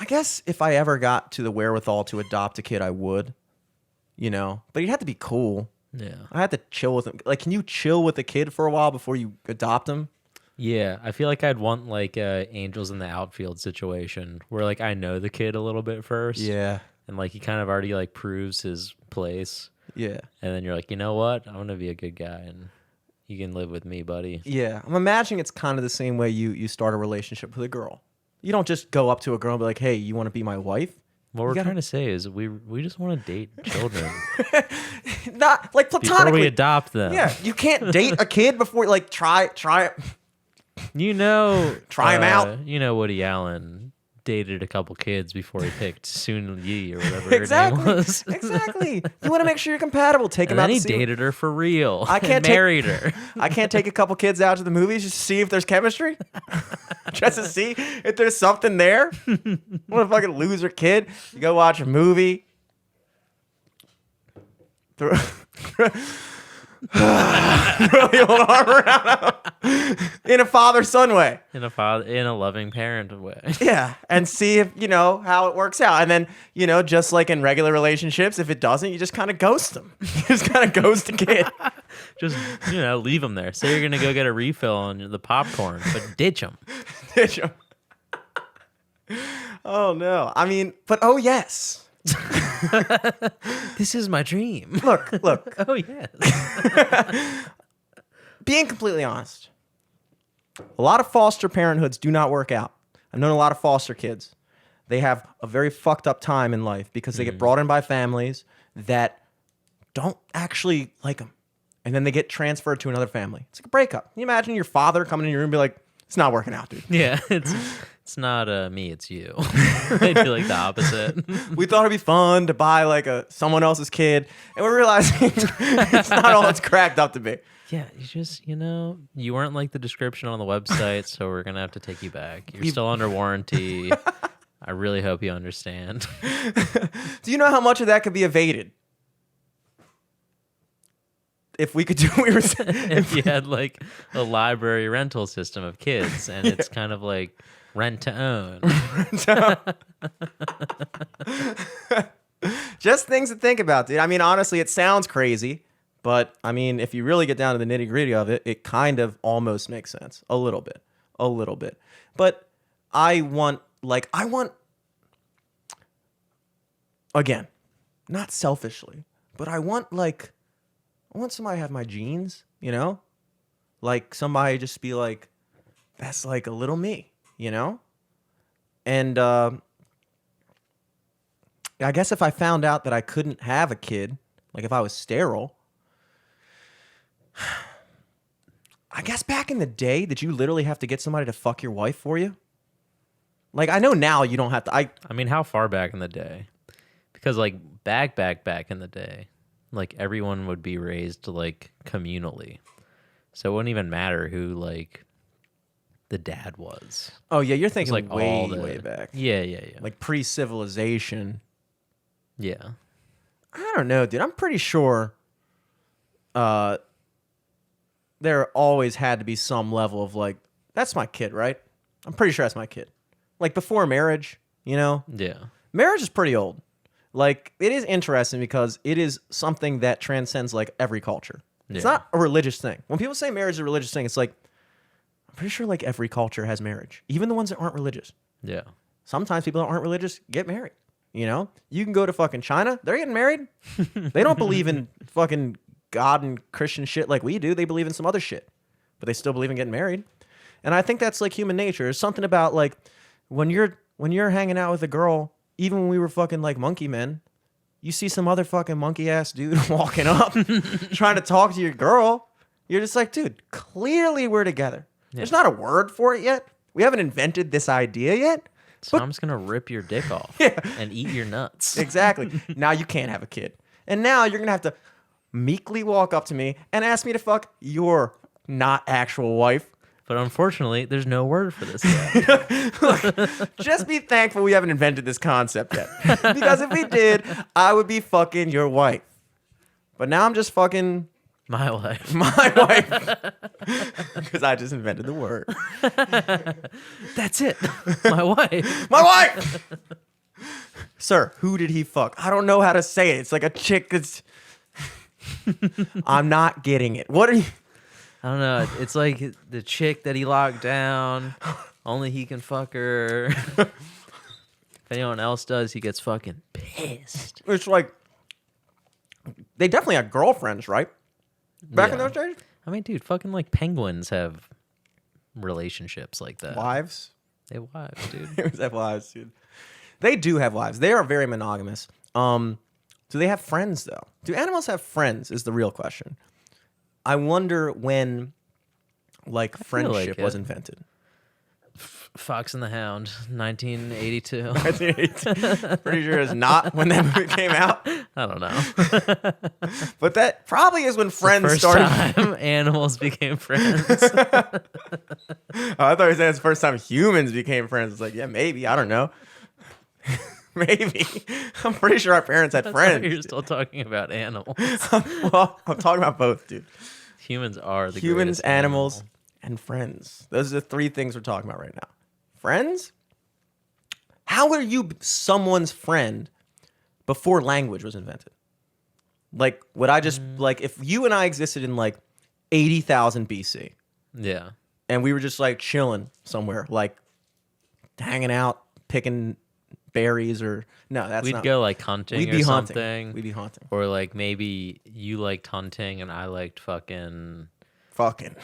guess if I ever got to the wherewithal to adopt a kid, I would. You know, but you'd have to be cool. Yeah. I had to chill with him. Like, can you chill with a kid for a while before you adopt him? Yeah, I feel like I'd want like Angels in the Outfield situation where like I know the kid a little bit first. Yeah. And like he kind of already like proves his place. Yeah. And then you're like, you know what? I'm gonna be a good guy and you can live with me, buddy. Yeah. I'm imagining it's kind of the same way you start a relationship with a girl. You don't just go up to a girl and be like, hey, you want to be my wife? What we're trying to say is we just want to date children. Not like platonically. Before we adopt them. Yeah. You can't date a kid before like try it. You know, Try 'em out. You know, Woody Allen dated a couple kids before he picked Soon Yi or whatever Exactly. her name was. Exactly. You want to make sure you're compatible. Take And them out. then he to see dated her for real. I can't and married her. I can't take a couple kids out to the movies just to see if there's chemistry. Just to see if there's something there. What a fucking loser kid. You go watch a movie. Throw your old arm around him. In a father-son way. In a loving parent way. Yeah, and see if, you know, how it works out. And then, you know, just like in regular relationships, if it doesn't, you just kind of ghost them. You just kind of ghost a kid. Just, you know, leave them there. Say you're going to go get a refill on the popcorn, but ditch them. Ditch 'em. Oh, no. I mean, but oh, yes. This is my dream. Look. Oh, yes. Being completely honest, a lot of foster parenthoods do not work out. I've known a lot of foster kids. They have a very fucked up time in life because they get brought in by families that don't actually like them. And then they get transferred to another family. It's like a breakup. Can you imagine your father coming in your room and be like, It's not working out, dude. Yeah, it's not me, it's you. They do like the opposite. We thought it'd be fun to buy like someone else's kid, and we're realizing it's not all it's cracked up to be. Yeah, you just, you weren't like the description on the website, so we're going to have to take you back. You're still under warranty. I really hope you understand. Do you know how much of that could be evaded? If we could do what we were saying. If you had like a library rental system of kids, and it's kind of like rent to own. Just things to think about, dude. I mean, honestly, it sounds crazy. But, I mean, if you really get down to the nitty-gritty of it, it kind of almost makes sense. A little bit. But I want, again, not selfishly, but I want somebody to have my genes, Like, somebody just be like, that's like a little me, And I guess if I found out that I couldn't have a kid, like if I was sterile, I guess back in the day, did you literally have to get somebody to fuck your wife for you? Like, I know now you don't have to. I mean, how far back in the day? Because, like, back in the day, like, everyone would be raised, like, communally. So it wouldn't even matter who, like, the dad was. Oh, yeah, you're thinking like way back. Yeah. Like pre-civilization. Yeah. I don't know, dude. I'm pretty sure there always had to be some level of like, that's my kid, right? I'm pretty sure that's my kid. Like before marriage, Yeah. Marriage is pretty old. Like it is interesting because it is something that transcends like every culture. It's not a religious thing. When people say marriage is a religious thing, it's like, I'm pretty sure like every culture has marriage, even the ones that aren't religious. Yeah. Sometimes people that aren't religious get married. You can go to fucking China, they're getting married. They don't believe in fucking God and Christian shit like we do. They believe in some other shit, but they still believe in getting married. And I think that's like human nature. There's something about like when you're hanging out with a girl, even when we were fucking like monkey men, you see some other fucking monkey ass dude walking up trying to talk to your girl. You're just like, dude, clearly we're together. Yeah. There's not a word for it yet. We haven't invented this idea yet. So I'm just going to rip your dick off and eat your nuts. Exactly. Now you can't have a kid. And now you're going to have to meekly walk up to me and ask me to fuck your not actual wife. But unfortunately, there's no word for this yet. Look, just be thankful we haven't invented this concept yet. Because if we did, I would be fucking your wife. But now I'm just fucking... My wife. My wife. Because I just invented the word. That's it. My wife. My wife! Sir, who did he fuck? I don't know how to say it. It's like a chick that's... I'm not getting it. What are you... I don't know. It's like the chick that he locked down. Only he can fuck her. If anyone else does, he gets fucking pissed. It's like... They definitely had girlfriends, right? Back in those days? I mean, dude, fucking like penguins have relationships like that. Wives? They have wives, dude. They have wives, dude. They do have wives. They are very monogamous. Do they have friends, though? Do animals have friends is the real question. I wonder when, like, friendship was invented. Fox and the Hound, 1982. 1982. Pretty sure it's not when that movie came out. I don't know. But that probably is when friends first started. Time animals became friends. Oh, I thought you were saying it's the first time humans became friends. It's like, yeah, maybe. I don't know. Maybe. I'm pretty sure our parents had friends. You're still talking about animals. Well, I'm talking about both, dude. Humans are the humans, greatest animals, animal. And friends. Those are the three things we're talking about right now. Friends? How are you someone's friend before language was invented? Like, would I just, like, if you and I existed in, like, 80,000 BC. Yeah. And we were just, like, chilling somewhere, like, hanging out, picking berries or... No, that's We'd not... go, like, hunting We'd or be something. hunting. We'd be hunting. Or, like, maybe you liked hunting and I liked fucking... fucking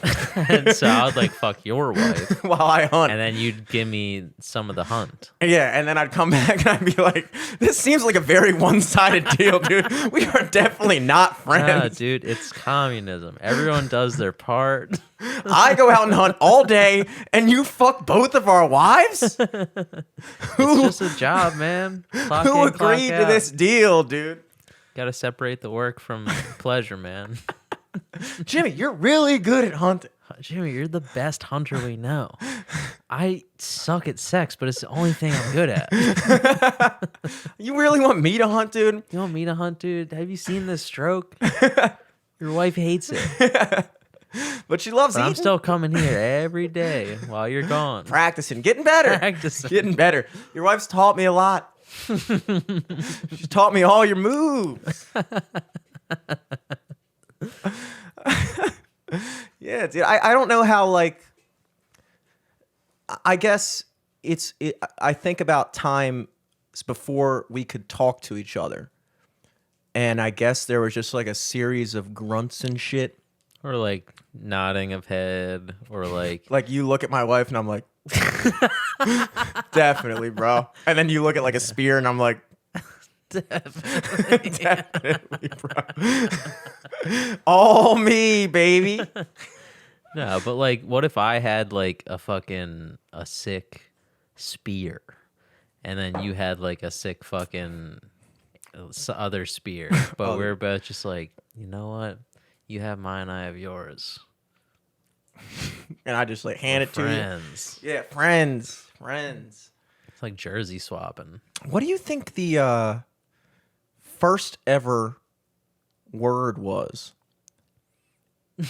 And so I would like fuck your wife, while I hunt. and then you'd give me some of the hunt. Yeah, and then I'd come back and I'd be like, this seems like a very one-sided deal, dude. We are definitely not Nah, friends. dude, it's communism. Everyone does their part. I go out and hunt all day, and you fuck both of our wives? It's just a job, man. Clock Who in, clock agreed to out. this deal, dude? Gotta separate the work from pleasure, man. Jimmy, you're really good at hunting. Jimmy, you're the best hunter we know. I suck at sex, but it's the only thing I'm good at. You really want me to hunt, dude? You want me to hunt, dude? Have you seen this stroke? Your wife hates it. But she loves But eating. I'm still coming here every day while you're gone. Practicing, getting better. Practicing. Getting better. Your wife's taught me a lot. She taught me all your moves. Yeah, dude. I don't know how, like, I guess I think about times before we could talk to each other. And I guess there was just like a series of grunts and shit. Or like nodding of head, or like Like you look at my wife and I'm like, definitely, bro. And then you look at like a spear and I'm like, definitely, bro. All me, baby. no, but like, what if I had like a sick spear, and then you had like a sick fucking other spear, but we're both just like, you know what? You have mine, I have yours. And I just like hand it to Friends. you. Yeah, friends. It's like jersey swapping. What do you think the first ever word was? Do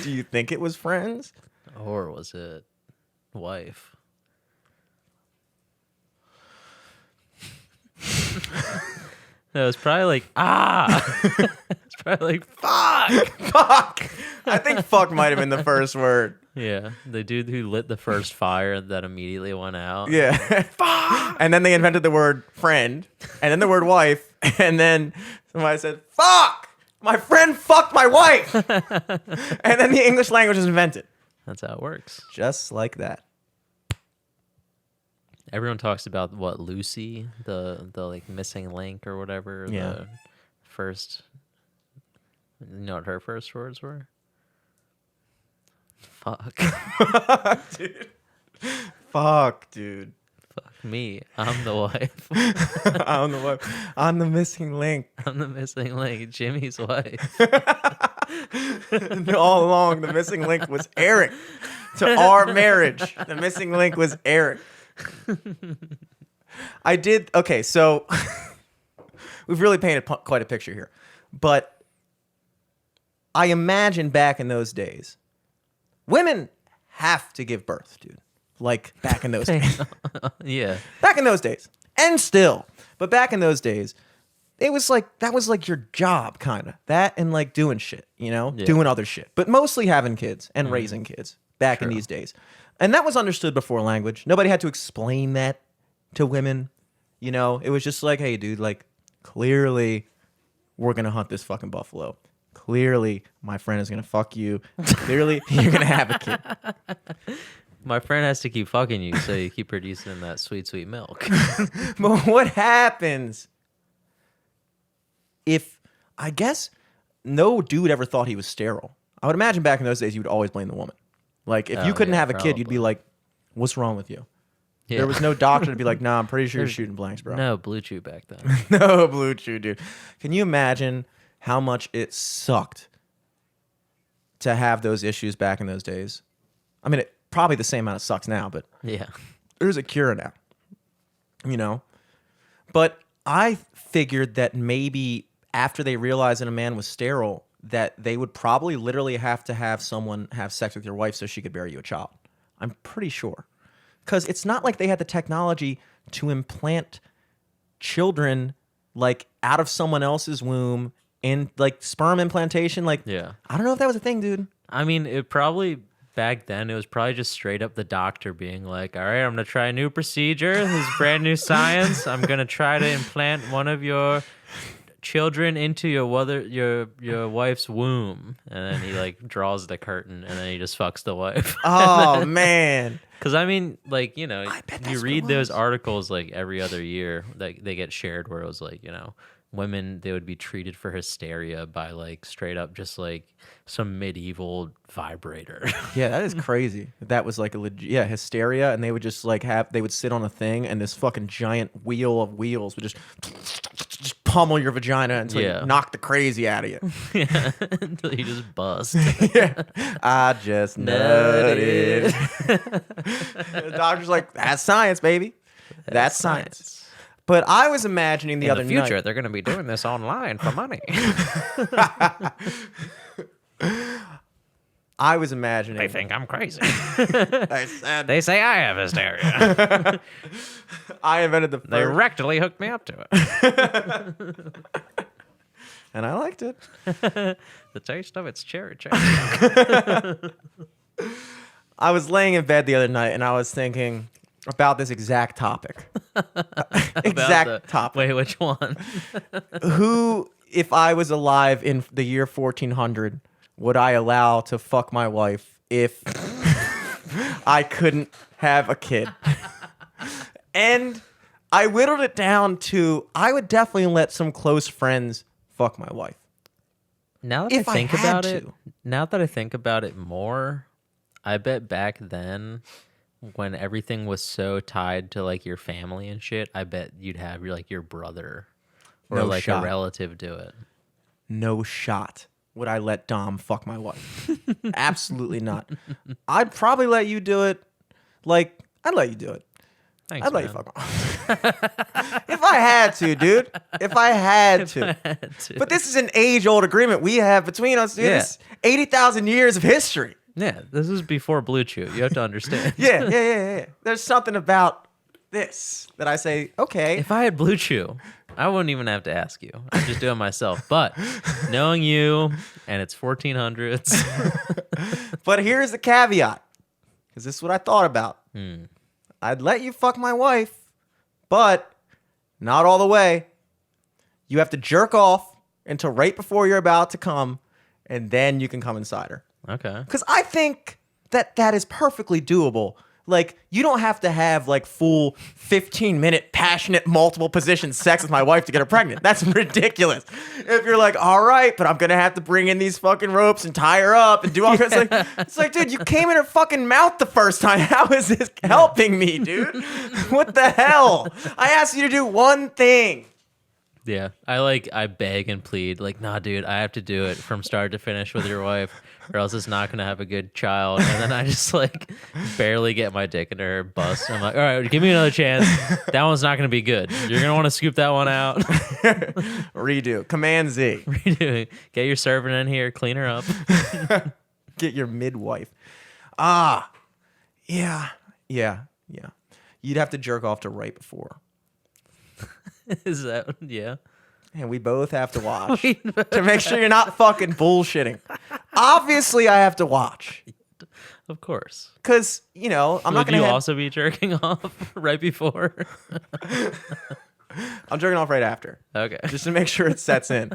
you think it was friends? Or was it wife? No, it's probably like, It's probably like, fuck. Fuck. I think fuck might have been the first word. Yeah, the dude who lit the first fire that immediately went out. Yeah. Fuck. And then they invented the word friend, and then the word wife, and then somebody said, fuck. My friend fucked my wife. And then the English language was invented. That's how it works. Just like that. Everyone talks about what Lucy, the like missing link or whatever. Yeah. The first, you know what her first words were? Fuck. Dude. Fuck, dude. Fuck me. I'm the wife. I'm the wife. I'm the missing link. I'm the missing link. Jimmy's wife. All along, the missing link was Eric. To our marriage, the missing link was Eric. I did. Okay, so we've really painted quite a picture here. But I imagine back in those days, women have to give birth, dude. Like back in those days. Yeah. Back in those days. And still. But back in those days, it was like, that was like your job, kind of. That and like doing shit, you know? Yeah. Doing other shit. But mostly having kids and raising kids back in these days. And that was understood before language. Nobody had to explain that to women. You know? It was just like, hey, dude, like, clearly we're going to hunt this fucking buffalo. Clearly my friend is going to fuck you. Clearly you're going to have a kid. My friend has to keep fucking you so you keep producing that sweet, sweet milk. But what happens if, I guess, no dude ever thought he was sterile? I would imagine back in those days you would always blame the woman. Like, if you couldn't have a kid, you'd be probably. like, what's wrong with you? Yeah. There was no doctor to be like, nah, I'm pretty sure you're shooting blanks, bro. No Blue Chew back then. No Blue Chew, dude. Can you imagine how much it sucked to have those issues back in those days? I mean, it probably the same amount of sucks now, but Yeah. there's a cure now, you know? But I figured that maybe after they realized that a man was sterile, that they would probably literally have to have someone have sex with your wife so she could bear you a child. I'm pretty sure. Because it's not like they had the technology to implant children like out of someone else's womb in like sperm implantation. Like, Yeah. I don't know if that was a thing, dude. I mean, it probably back then it was probably just straight up the doctor being like, "All right, I'm gonna try a new procedure. This is brand new science. I'm gonna try to implant one of your children into your wife's womb, and then he like draws the curtain, and then he just fucks the wife. Oh man. Because I mean, like, you know, I bet that's you what read it those was. articles like every other year that they get shared, where it was like, you know, women, they would be treated for hysteria by like straight up just like some medieval vibrator. Yeah, that is crazy. That was like a legit hysteria, and they would just like they would sit on a thing, and this fucking giant wheel of wheels would just pummel your vagina until Yeah. you knock the crazy out of you. Yeah, until you just bust. Yeah, I just nutted. The doctor's like, that's science, baby. That's science. But I was imagining the In other the future, night. they're going to be doing this online for money. I was imagining. They think I'm crazy. I said They say I have hysteria. I invented the They first, rectally hooked me up to it. and I liked it. The taste of it's cherry chapstick. I was laying in bed the other night, and I was thinking about this exact topic. Topic. Wait, which one? Who, if I was alive in the year 1400, would I allow to fuck my wife if I couldn't have a kid? And I whittled it down to I would definitely let some close friends fuck my wife. Now that If I I think had about it, to. now that I think about it more, I bet back then when everything was so tied to like your family and shit, I bet you'd have your brother or No like shot. a relative do it. No shot would I let Dom fuck my wife. Absolutely not. I'd probably let you do it. Like, I'd let you do it. Thanks, I'd let you man. fuck my wife. If I had to, dude. If I had to. But this is an age-old agreement we have between us, dude. Yeah. This 80,000 years of history. Yeah, this is before Blue Chew. You have to understand. Yeah. There's something about this that I say, okay. If I had Blue Chew, I wouldn't even have to ask you. I'd just do it myself. But knowing you, and it's 1400s. But here's the caveat, because this is what I thought about. I'd let you fuck my wife, but not all the way. You have to jerk off until right before you're about to come, and then you can come inside her. Okay. Because I think that is perfectly doable. Like, you don't have to have like full 15-minute passionate multiple position sex with my wife to get her pregnant. That's ridiculous. If you're like, all right, but I'm gonna have to bring in these fucking ropes and tie her up and do all this, it's like, dude, you came in her fucking mouth the first time. How is this helping me, dude? What the hell? I asked you to do one thing. Yeah. I beg and plead, like, nah, dude, I have to do it from start to finish with your wife, or else it's not gonna have a good child. And then I just like barely get my dick into her bust. I'm like, all right, give me another chance. That one's not gonna be good. You're gonna want to scoop that one out. Redo. Command Z. Redo. Get your servant in here, clean her up. Get your midwife. Yeah. You'd have to jerk off to right before. Is that yeah? And we both have to watch to make sure you're not fucking bullshitting. Obviously, I have to watch Of course. because I'm not Would gonna. you Have, also be jerking off right before? I'm jerking off right after, Okay. just to make sure it sets in.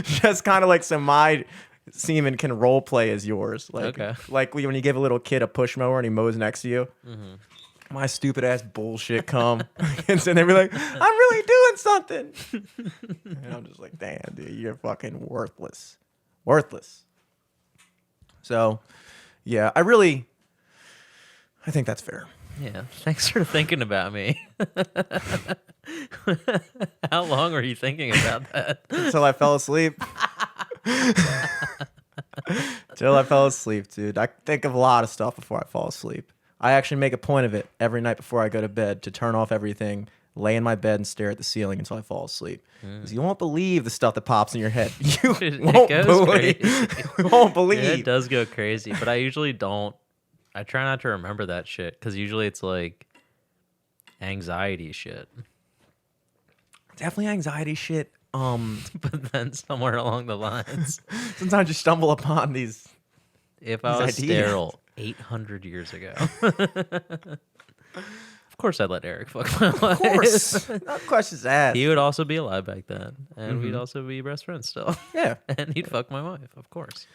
Just kind of like so my semen can role play as yours. Like, Okay. like when you give a little kid a push mower and he mows next to you. My stupid ass bullshit come and so they be like, I'm really doing something. And I'm just like, damn, dude, you're fucking worthless. Worthless. So, yeah, I think that's fair. Yeah. Thanks for thinking about me. How long were you thinking about that? Until I fell asleep. Till I fell asleep, dude. I think of a lot of stuff before I fall asleep. I actually make a point of it every night before I go to bed to turn off everything, lay in my bed, and stare at the ceiling until I fall asleep. Because you won't believe the stuff that pops in your head. You It won't goes believe. crazy. You won't Yeah, believe. it does go crazy, but I usually don't. I try not to remember that shit because usually it's like anxiety shit. Definitely anxiety shit. But then somewhere along the lines, Sometimes you stumble upon these. if I was These ideas. sterile 800 years ago, Of course, I'd let Eric fuck my wife. Of course. No questions asked. He would also be alive back then, and we'd also be best friends still. Yeah. And he'd fuck my wife, of course.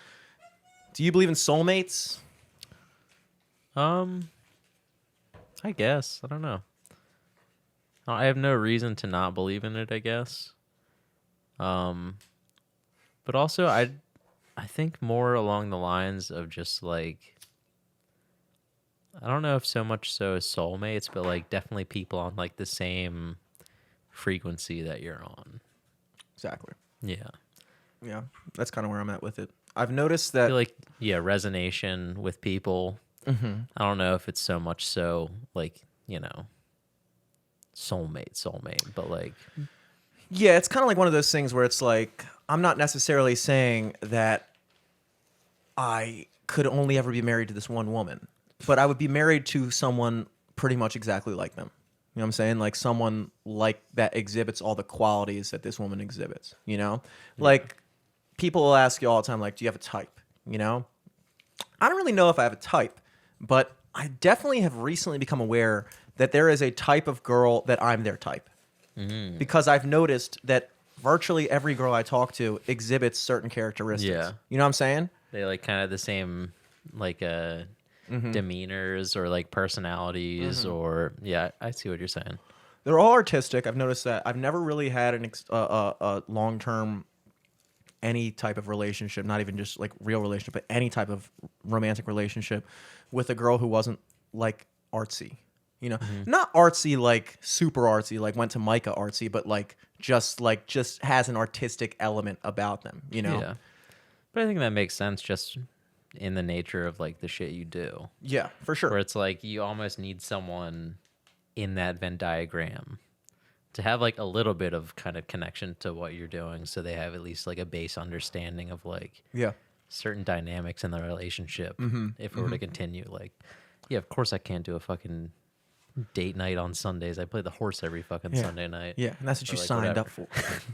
Do you believe in soulmates? I guess. I don't know. I have no reason to not believe in it, I guess. But also I think more along the lines of just like, I don't know if so much so as soulmates, but like definitely people on like the same frequency that you're on. Exactly. Yeah. Yeah. That's kind of where I'm at with it. I've noticed I that. feel like, yeah, resonation with people. I don't know if it's so much so like, you know, soulmate, but like, Yeah, it's kind of like one of those things where it's like, I'm not necessarily saying that I could only ever be married to this one woman, but I would be married to someone pretty much exactly like them. You know what I'm saying? Like someone like that exhibits all the qualities that this woman exhibits, you know? Like people will ask you all the time, like, do you have a type? You know? I don't really know if I have a type, but I definitely have recently become aware that there is a type of girl that I'm their type. Because I've noticed that virtually every girl I talk to exhibits certain characteristics. Yeah. You know what I'm saying? they like kind of the same like demeanors or like personalities or yeah, I see what you're saying. They're all artistic. I've noticed that. I've never really had a long-term any type of relationship, not even just like real relationship, but any type of romantic relationship with a girl who wasn't like artsy. You know, not artsy like super artsy, like went to Micah artsy, but like just has an artistic element about them. You know, Yeah. But I think that makes sense just in the nature of like the shit you do. yeah, for sure. Where it's like you almost need someone in that Venn diagram to have like a little bit of kind of connection to what you're doing so they have at least like a base understanding of like Yeah, certain dynamics in the relationship if it were to continue. Like, yeah, of course I can't do a fucking date night on Sundays. I play the horse every fucking yeah. Sunday night. Yeah, and that's what Or, you like, signed whatever. up for.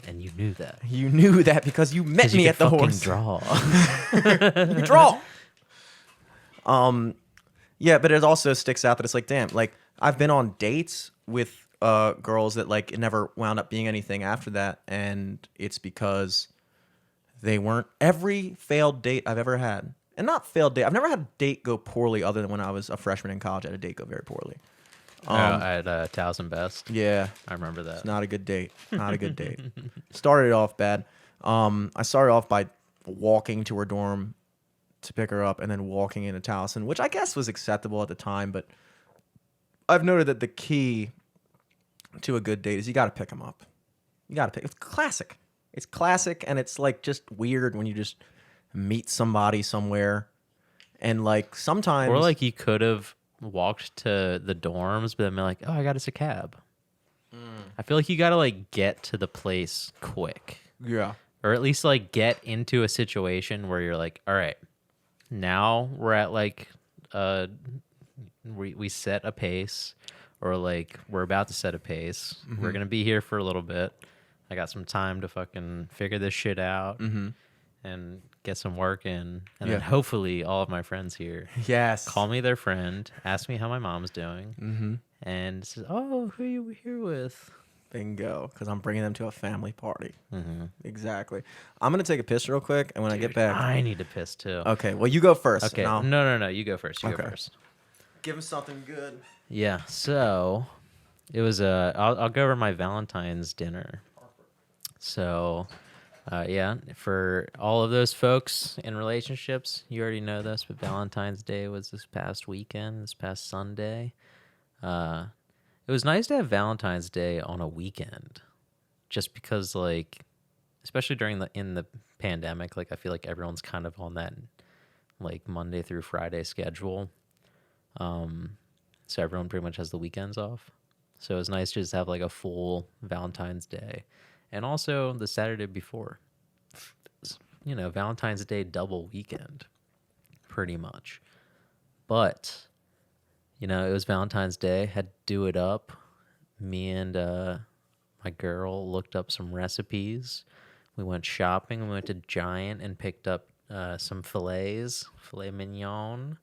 And you knew that. You knew that because you met 'Cause you me could at the fucking horse. draw. You draw. Yeah, but it also sticks out that it's like, damn, like I've been on dates with girls that like it never wound up being anything after that, and it's because they weren't every failed date I've ever had, and not failed date. I've never had a date go poorly other than when I was a freshman in college. I had a date go very poorly. At Towson Best. Yeah, I remember that. it's not a good date. Not a good date. Started off bad. I started off by walking to her dorm to pick her up and then walking into Towson, which I guess was acceptable at the time, but I've noted that the key to a good date is you got to pick them up. You got to pick. It's classic. It's classic, and it's like just weird when you just meet somebody somewhere, and like sometimes Or like you could have walked to the dorms, but then be like, oh, I got us a cab. I feel like you got to like get to the place quick. yeah, Or at least like get into a situation where you're like, all right, now we're at like we set a pace, or like we're about to set a pace. We're gonna be here for a little bit. I got some time to fucking figure this shit out and get some work in, and then hopefully all of my friends here yes, call me their friend, ask me how my mom's doing, and says, "Oh, who are you here with?" bingo, because I'm bringing them to a family party. Exactly. I'm gonna take a piss real quick, and when I get back, I need to piss too. okay. Well, you go first. Okay, and I'll no, you go first. You go Okay. first. give them something good. Yeah, so it was I'll go over my Valentine's dinner. So, yeah, for all of those folks in relationships, you already know this, but Valentine's Day was this past weekend, this past Sunday. It was nice to have Valentine's Day on a weekend, just because, like, especially in the pandemic, like I feel like everyone's kind of on that like Monday through Friday schedule. So everyone pretty much has the weekends off. So it was nice to just have like a full Valentine's Day. And also the Saturday before. You know, Valentine's Day double weekend. Pretty much. But, you know, it was Valentine's Day. Had to do it up. Me and my girl looked up some recipes. We went shopping. We went to Giant and picked up some filet mignon.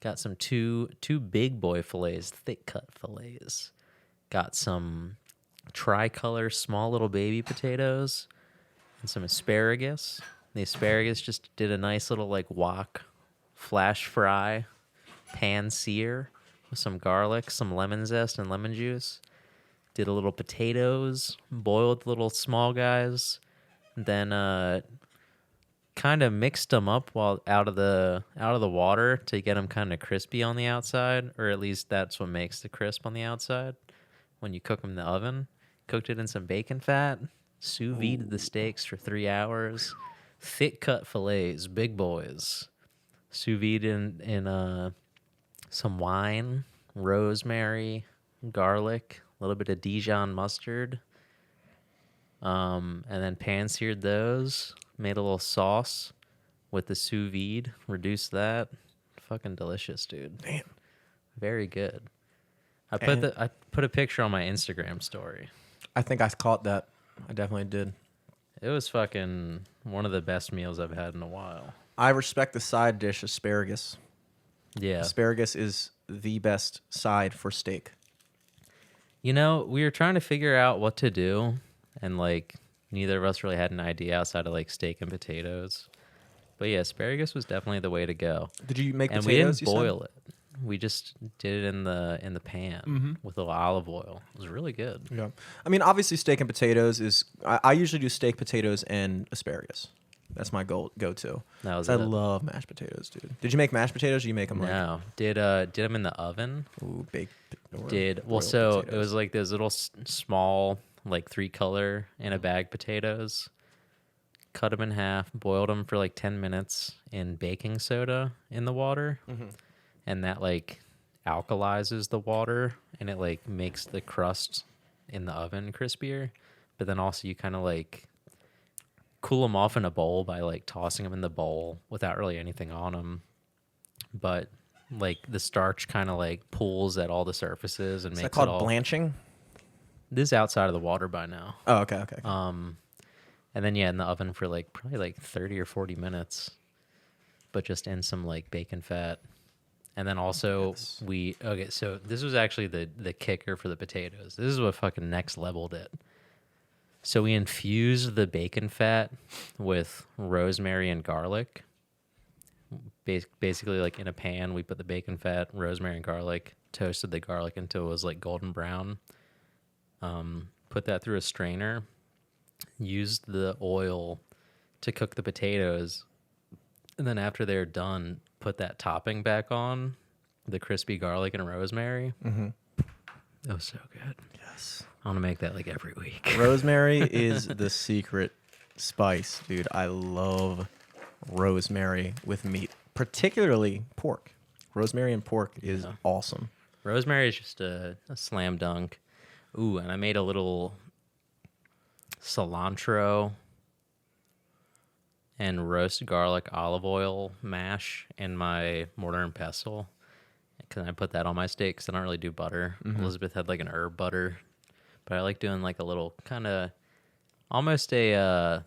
Got some two big boy fillets, thick cut fillets. Got some tricolor small little baby potatoes and some asparagus. The asparagus just did a nice little like wok flash fry, pan sear with some garlic, some lemon zest and lemon juice. Did a little potatoes, boiled little small guys, then kind of mixed them up while out of the water to get them kind of crispy on the outside, or at least that's what makes the crisp on the outside when you cook them in the oven. Cooked it in some bacon fat, sous vide the steaks for 3 hours. Thick cut fillets, big boys. Sous vide in some wine, rosemary, garlic, a little bit of Dijon mustard. And then pan seared those. Made a little sauce with the sous vide. Reduced that. Fucking delicious, dude. Damn. Very good. I put a picture on my Instagram story. I think I caught that. I definitely did. It was fucking one of the best meals I've had in a while. I respect the side dish, asparagus. Yeah. Asparagus is the best side for steak. You know, we were trying to figure out what to do, and like neither of us really had an idea outside of like steak and potatoes. But yeah, asparagus was definitely the way to go. Did you make And potatoes? we didn't boil it. We just did it in the pan with a little olive oil. It was really good. Yeah. I mean, obviously, steak and potatoes is. I usually do steak, potatoes, and asparagus. That's my go-to. That was 'Cause it. I love mashed potatoes, dude. Did you make mashed potatoes? Or you make them like No, did them in the oven. baked? Or Well, boiled so it potatoes? was like those little small, like 3-color in a bag potatoes. Cut them in half, boiled them for like 10 minutes in baking soda in the water, and that like alkalizes the water, and it like makes the crust in the oven crispier. But then also you kind of like cool them off in a bowl by like tossing them in the bowl without really anything on them. But like the starch kind of like pulls at all the surfaces and Is makes that called it all. blanching? This is outside of the water by now. Oh, okay. And then yeah, in the oven for like probably like 30 or 40 minutes, but just in some like bacon fat. And then also so this was actually the kicker for the potatoes. This is what fucking next leveled it. So we infused the bacon fat with rosemary and garlic. Basically, like in a pan, we put the bacon fat, rosemary, and garlic, toasted the garlic until it was like golden brown. Put that through a strainer, used the oil to cook the potatoes, and then after they're done, put that topping back on, the crispy garlic and rosemary. Mm-hmm. That was so good. Yes. I want to make that like every week. Rosemary is the secret spice, dude. I love rosemary with meat, particularly pork. Rosemary and pork is awesome. Rosemary is just a slam dunk. Ooh, and I made a little cilantro and roast garlic olive oil mash in my mortar and pestle. Because I put that on my steak because I don't really do butter. Elizabeth had like an herb butter. But I like doing like a little kind of almost a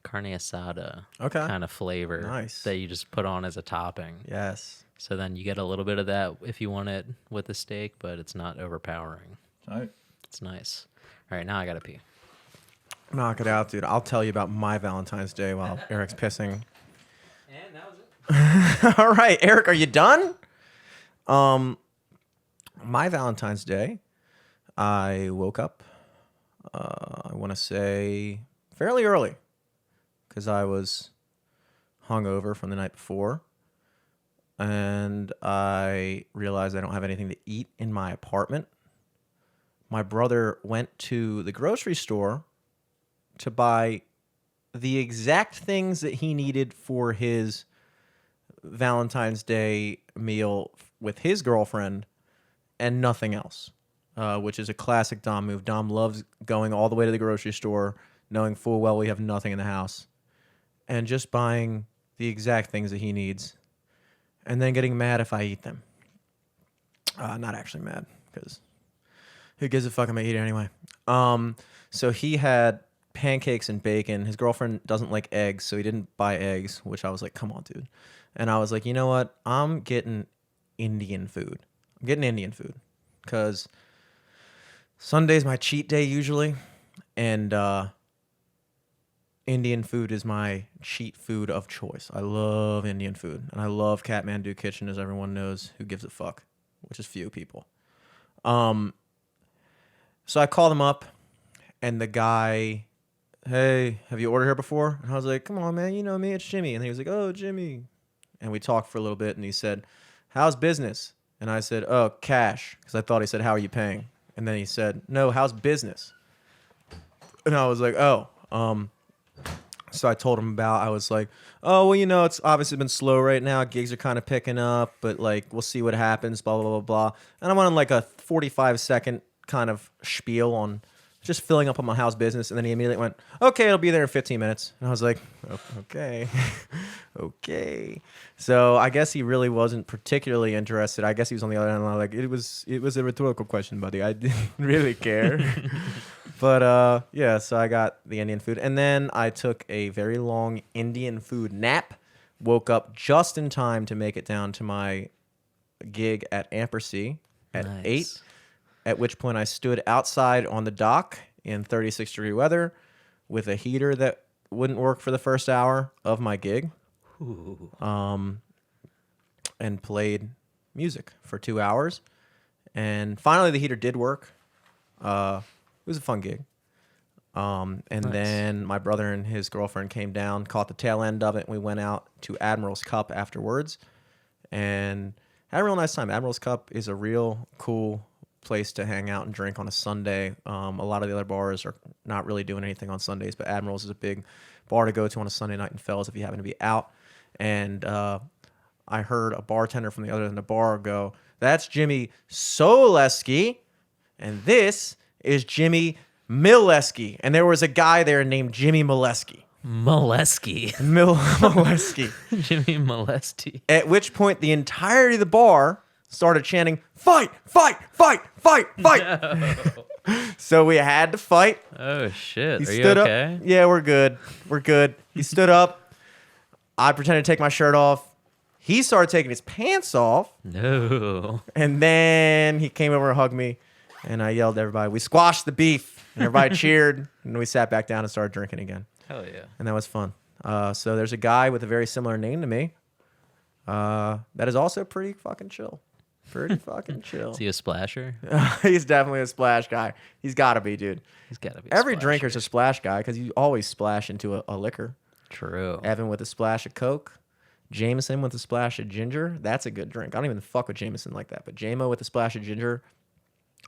carne asada kind of flavor that you just put on as a topping. Yes. So then you get a little bit of that if you want it with the steak, but it's not overpowering. Right. It's nice. All right, now I got to pee. Knock it out, dude. I'll tell you about my Valentine's Day while Eric's pissing. And that was it. All right, Eric, are you done? My Valentine's Day, I woke up, I want to say fairly early because I was hungover from the night before. And I realized I don't have anything to eat in my apartment. My brother went to the grocery store to buy the exact things that he needed for his Valentine's Day meal with his girlfriend and nothing else, which is a classic Dom move. Dom loves going all the way to the grocery store, knowing full well we have nothing in the house, and just buying the exact things that he needs, and then getting mad if I eat them. Not actually mad, because who gives a fuck? I'm gonna eat it anyway. So he had pancakes and bacon. His girlfriend doesn't like eggs, so he didn't buy eggs, which I was like, come on, dude. And I was like, you know what? I'm getting Indian food. I'm getting Indian food because Sunday's my cheat day usually, and Indian food is my cheat food of choice. I love Indian food, and I love Kathmandu Kitchen, as everyone knows who gives a fuck, which is few people. So I called him up, and the guy, hey, have you ordered here before? And I was like, come on, man, you know me, it's Jimmy. And he was like, oh, Jimmy. And we talked for a little bit, and he said, how's business? And I said, oh, cash, because I thought he said, how are you paying? And then he said, no, how's business? And I was like, oh. So I told him I was like, oh, well, you know, it's obviously been slow right now. Gigs are kind of picking up, but like, we'll see what happens, blah, blah, blah, blah. And I went on like a 45-second kind of spiel on just filling up on my house business. And then he immediately went, okay, it'll be there in 15 minutes. And I was like, oh, okay, okay. So I guess he really wasn't particularly interested. I guess he was on the other end. Like, it was a rhetorical question, buddy. I didn't really care. But yeah, so I got the Indian food. And then I took a very long Indian food nap, woke up just in time to make it down to my gig at Ampersea at 8, at which point I stood outside on the dock in 36-degree weather with a heater that wouldn't work for the first hour of my gig. Ooh. And played music for 2 hours. And finally the heater did work. It was a fun gig. And then my brother and his girlfriend came down, caught the tail end of it, and we went out to Admiral's Cup afterwards and had a real nice time. Admiral's Cup is a real cool place to hang out and drink on a Sunday. A lot of the other bars are not really doing anything on Sundays, but Admiral's is a big bar to go to on a Sunday night in Fells if you happen to be out. And I heard a bartender from the other end of the bar go, that's Jimmy Soleski, and this is Jimmy Mileski. And there was a guy there named Jimmy Mileski. Molesky. Mileski. Jimmy Molesty. At which point the entirety of the bar started chanting, fight, fight, fight, fight, fight. No. So we had to fight. Oh, shit. He Are you stood okay? up. Yeah, we're good. We're good. He stood up. I pretended to take my shirt off. He started taking his pants off. No. And then he came over and hugged me. And I yelled at everybody, we squashed the beef. And everybody cheered. And we sat back down and started drinking again. Hell yeah. And that was fun. So there's a guy with a very similar name to me that is also pretty fucking chill. Pretty fucking chill. Is he a splasher? He's definitely a splash guy. He's got to be, dude. He's got to be. Every drinker's a splash guy because you always splash into a liquor. True. Evan with a splash of Coke. Jameson with a splash of ginger. That's a good drink. I don't even fuck with Jameson like that. But JMO with a splash of ginger,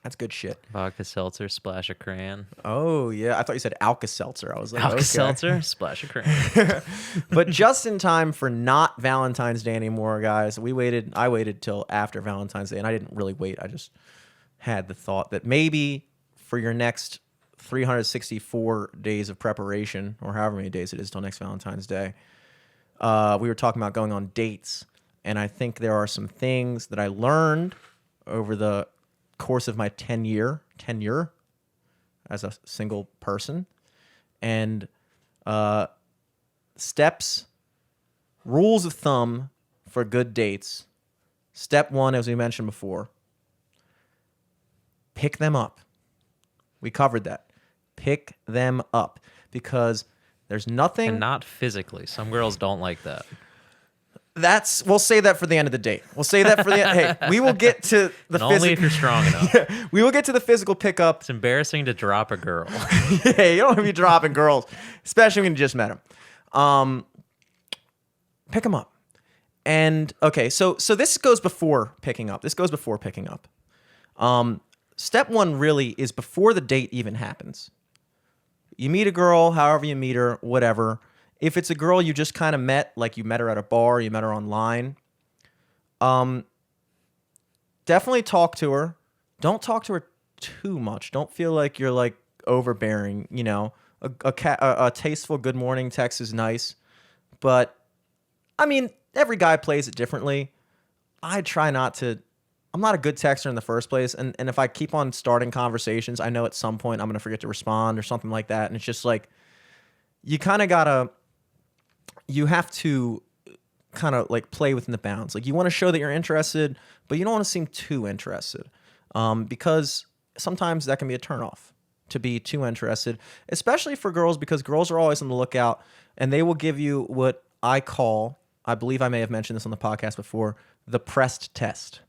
that's good shit. Vodka seltzer, splash of crayon. Oh, yeah. I thought you said Alka-Seltzer. I was like, Alka-Seltzer, splash of crayon. But just in time for not Valentine's Day anymore, guys. I waited till after Valentine's Day, and I didn't really wait. I just had the thought that maybe for your next 364 days of preparation, or however many days it is till next Valentine's Day, we were talking about going on dates. And I think there are some things that I learned over the course of my tenure as a single person, and rules of thumb for good dates. Step 1, as we mentioned before, pick them up. We covered that. Pick them up, because there's nothing. And not physically. Some girls don't like that. We'll say that for the end of the date. We'll say that for the hey, we will get to the only if you're strong enough. Yeah, we will get to the physical pickup. It's embarrassing to drop a girl. Yeah, you don't want to be dropping girls, especially when you just met them. Pick them up. And okay, so this goes before picking up. Step 1 really is before the date even happens. You meet a girl, however you meet her, whatever. If it's a girl you just kind of met, like you met her at a bar, you met her online, definitely talk to her. Don't talk to her too much. Don't feel like you're like overbearing. You know, a tasteful good morning text is nice, but I mean, every guy plays it differently. I try not to I'm not a good texter in the first place. And if I keep on starting conversations, I know at some point I'm going to forget to respond or something like that. And it's just like, you have to kind of like play within the bounds. Like you want to show that you're interested, but you don't want to seem too interested. Because sometimes that can be a turnoff to be too interested, especially for girls, because girls are always on the lookout and they will give you what I believe I may have mentioned this on the podcast before, the pressed test.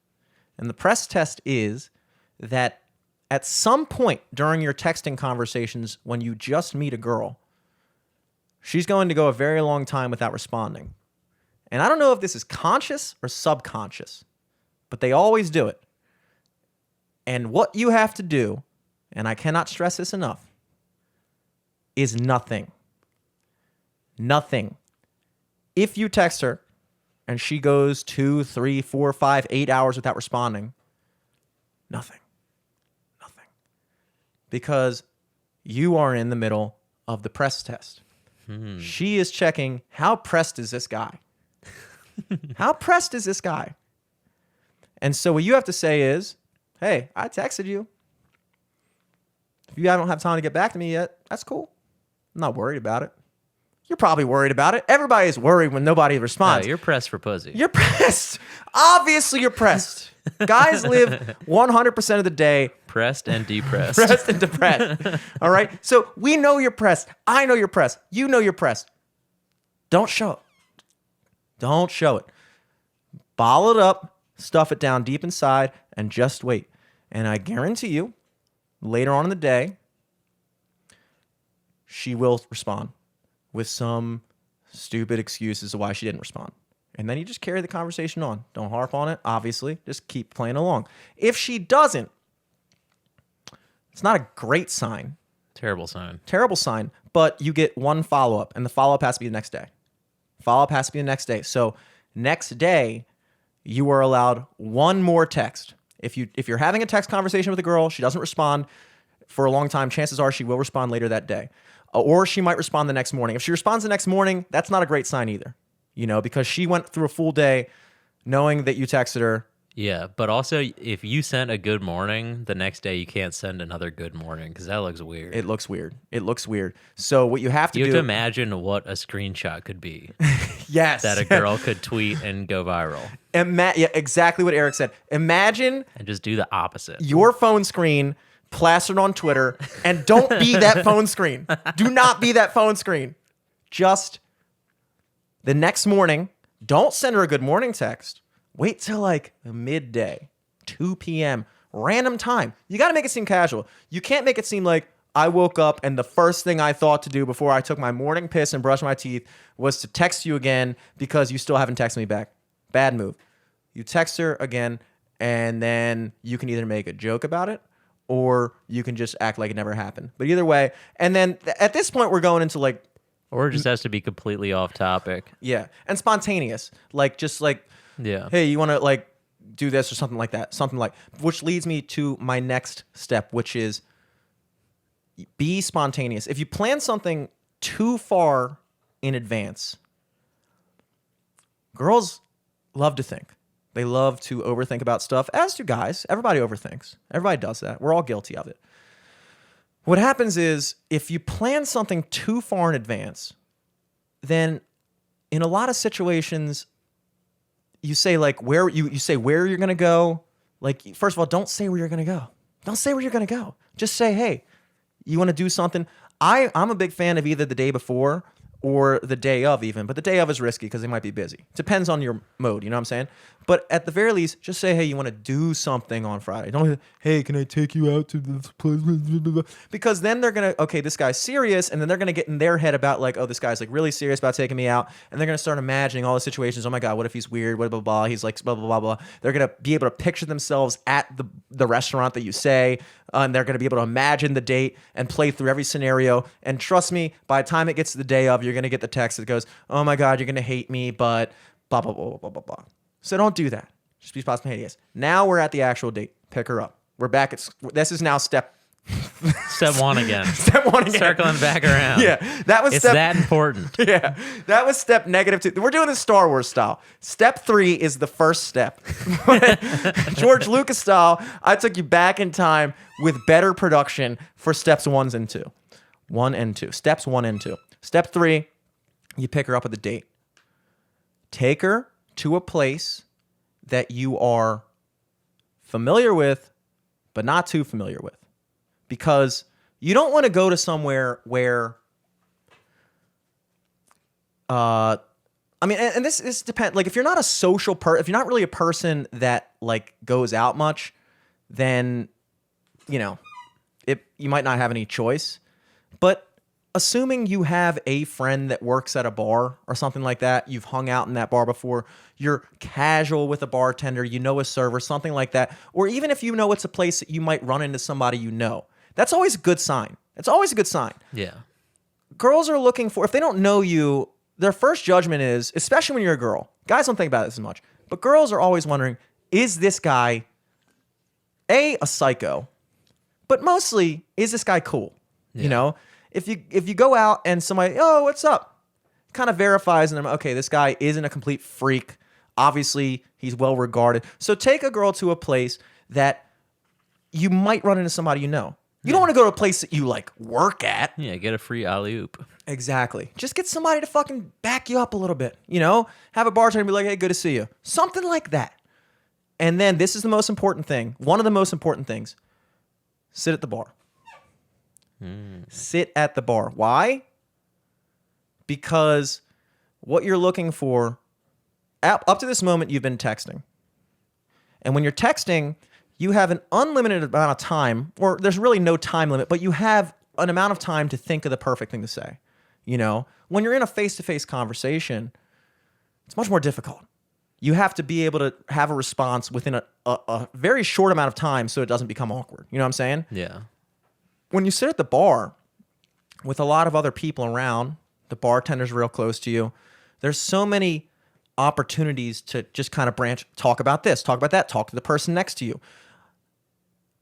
And the pressed test is that at some point during your texting conversations, when you just meet a girl, she's going to go a very long time without responding. And I don't know if this is conscious or subconscious, but they always do it. And what you have to do, and I cannot stress this enough, is nothing. Nothing. If you text her and she goes 2, 3, 4, 5, 8 hours without responding, nothing. Nothing. Because you are in the middle of the press test. She is checking, how pressed is this guy? How pressed is this guy? And so what you have to say is, hey, I texted you. If you don't have time to get back to me yet, that's cool. I'm not worried about it. You're probably worried about it. Everybody is worried when nobody responds. No, you're pressed for pussy. You're pressed. Obviously, you're pressed. Guys live 100% of the day Pressed and depressed. pressed and depressed. All right? So we know you're pressed. I know you're pressed. You know you're pressed. Don't show it. Don't show it. Bottle it up, stuff it down deep inside, and just wait. And I guarantee you, later on in the day, she will respond with some stupid excuse as to why she didn't respond. And then you just carry the conversation on. Don't harp on it, obviously. Just keep playing along. If she doesn't, it's not a great sign. Terrible sign. Terrible sign, but you get one follow-up, and the follow-up has to be the next day. Follow-up has to be the next day. So next day, you are allowed one more text. If you're having a text conversation with a girl, she doesn't respond for a long time, chances are she will respond later that day. Or she might respond the next morning. If she responds the next morning, that's not a great sign either, because she went through a full day knowing that you texted her. Yeah, but also if you sent a good morning, the next day you can't send another good morning because that looks weird. It looks weird. So what you have to do... You have to imagine what a screenshot could be. Yes. That a girl could tweet and go viral. Yeah, exactly what Eric said. Imagine... And just do the opposite. Your phone screen plastered on Twitter, and don't be that phone screen. Do not be that phone screen. Just the next morning, don't send her a good morning text. Wait till like midday, 2 p.m., random time. You got to make it seem casual. You can't make it seem like I woke up and the first thing I thought to do before I took my morning piss and brushed my teeth was to text you again because you still haven't texted me back. Bad move. You text her again, and then you can either make a joke about it or you can just act like it never happened. But either way, and then at this point, we're going into like... Or it just has to be completely off topic. Yeah, and spontaneous. Yeah. Hey, you want to like do this or something like that? Which leads me to my next step, which is be spontaneous. If you plan something too far in advance, girls love to think. They love to overthink about stuff, as do guys. Everybody overthinks. Everybody does that. We're all guilty of it. What happens is if you plan something too far in advance, then in a lot of situations, you say like where you say where you're going to go. Like, first of all, don't say where you're going to go. Don't say where you're going to go. Just say, hey, you want to do something? I'm a big fan of either the day before or the day of even, but the day of is risky because they might be busy. Depends on your mode, you know what I'm saying? But at the very least, just say, hey, you want to do something on Friday. Don't, hey, can I take you out to this place? Because then they're going to, okay, this guy's serious, and then they're going to get in their head about like, oh, this guy's like really serious about taking me out, and they're going to start imagining all the situations. Oh my God, what if he's weird? Blah, blah, blah. He's like, blah, blah, blah, blah. They're going to be able to picture themselves at the restaurant that you say, and they're going to be able to imagine the date and play through every scenario. And trust me, by the time it gets to the day of, you're going to get the text that goes, oh my God, you're going to hate me, but blah, blah, blah, blah, blah, blah. So don't do that. Just be spontaneous. Now we're at the actual date. Pick her up. We're back at, this is now step Step one again. Step one again. Circling back around. Yeah, that was It's step. that important. Yeah, that was step -2. We're doing this Star Wars style. Step 3 is the first step. George Lucas style, I took you back in time with better production for steps 1 and 2. 1 and 2. Steps 1 and 2. Step 3, you pick her up at the date. Take her to a place that you are familiar with, but not too familiar with. Because you don't want to go to somewhere where, I mean, and this depends. Like, if you're not a social if you're not really a person that like goes out much, then, you know, you might not have any choice. But assuming you have a friend that works at a bar or something like that, you've hung out in that bar before, you're casual with a bartender, you know a server, something like that, or even if you know it's a place that you might run into somebody you know. That's always a good sign. It's always a good sign. Yeah. Girls are looking for, if they don't know you, their first judgment is, especially when you're a girl, guys don't think about this as much, but girls are always wondering, is this guy a psycho? But mostly, is this guy cool? Yeah. You know, if you go out and somebody, oh, what's up? Kind of verifies in them, okay, this guy isn't a complete freak. Obviously, he's well regarded. So take a girl to a place that you might run into somebody you know. You don't want to go to a place that you like work at. Yeah, get a free alley-oop. Exactly. Just get somebody to fucking back you up a little bit. You know, have a bartender be like, hey, good to see you. Something like that. And then this is the most important thing. One of the most important things. Sit at the bar. Sit at the bar. Why? Because what you're looking for, up to this moment, you've been texting. And when you're texting, you have an unlimited amount of time, or there's really no time limit, but you have an amount of time to think of the perfect thing to say. You know, when you're in a face-to-face conversation, it's much more difficult. You have to be able to have a response within a very short amount of time so it doesn't become awkward. You know what I'm saying? Yeah. When you sit at the bar with a lot of other people around, the bartender's real close to you, there's so many opportunities to just kind of branch, talk about this, talk about that, talk to the person next to you.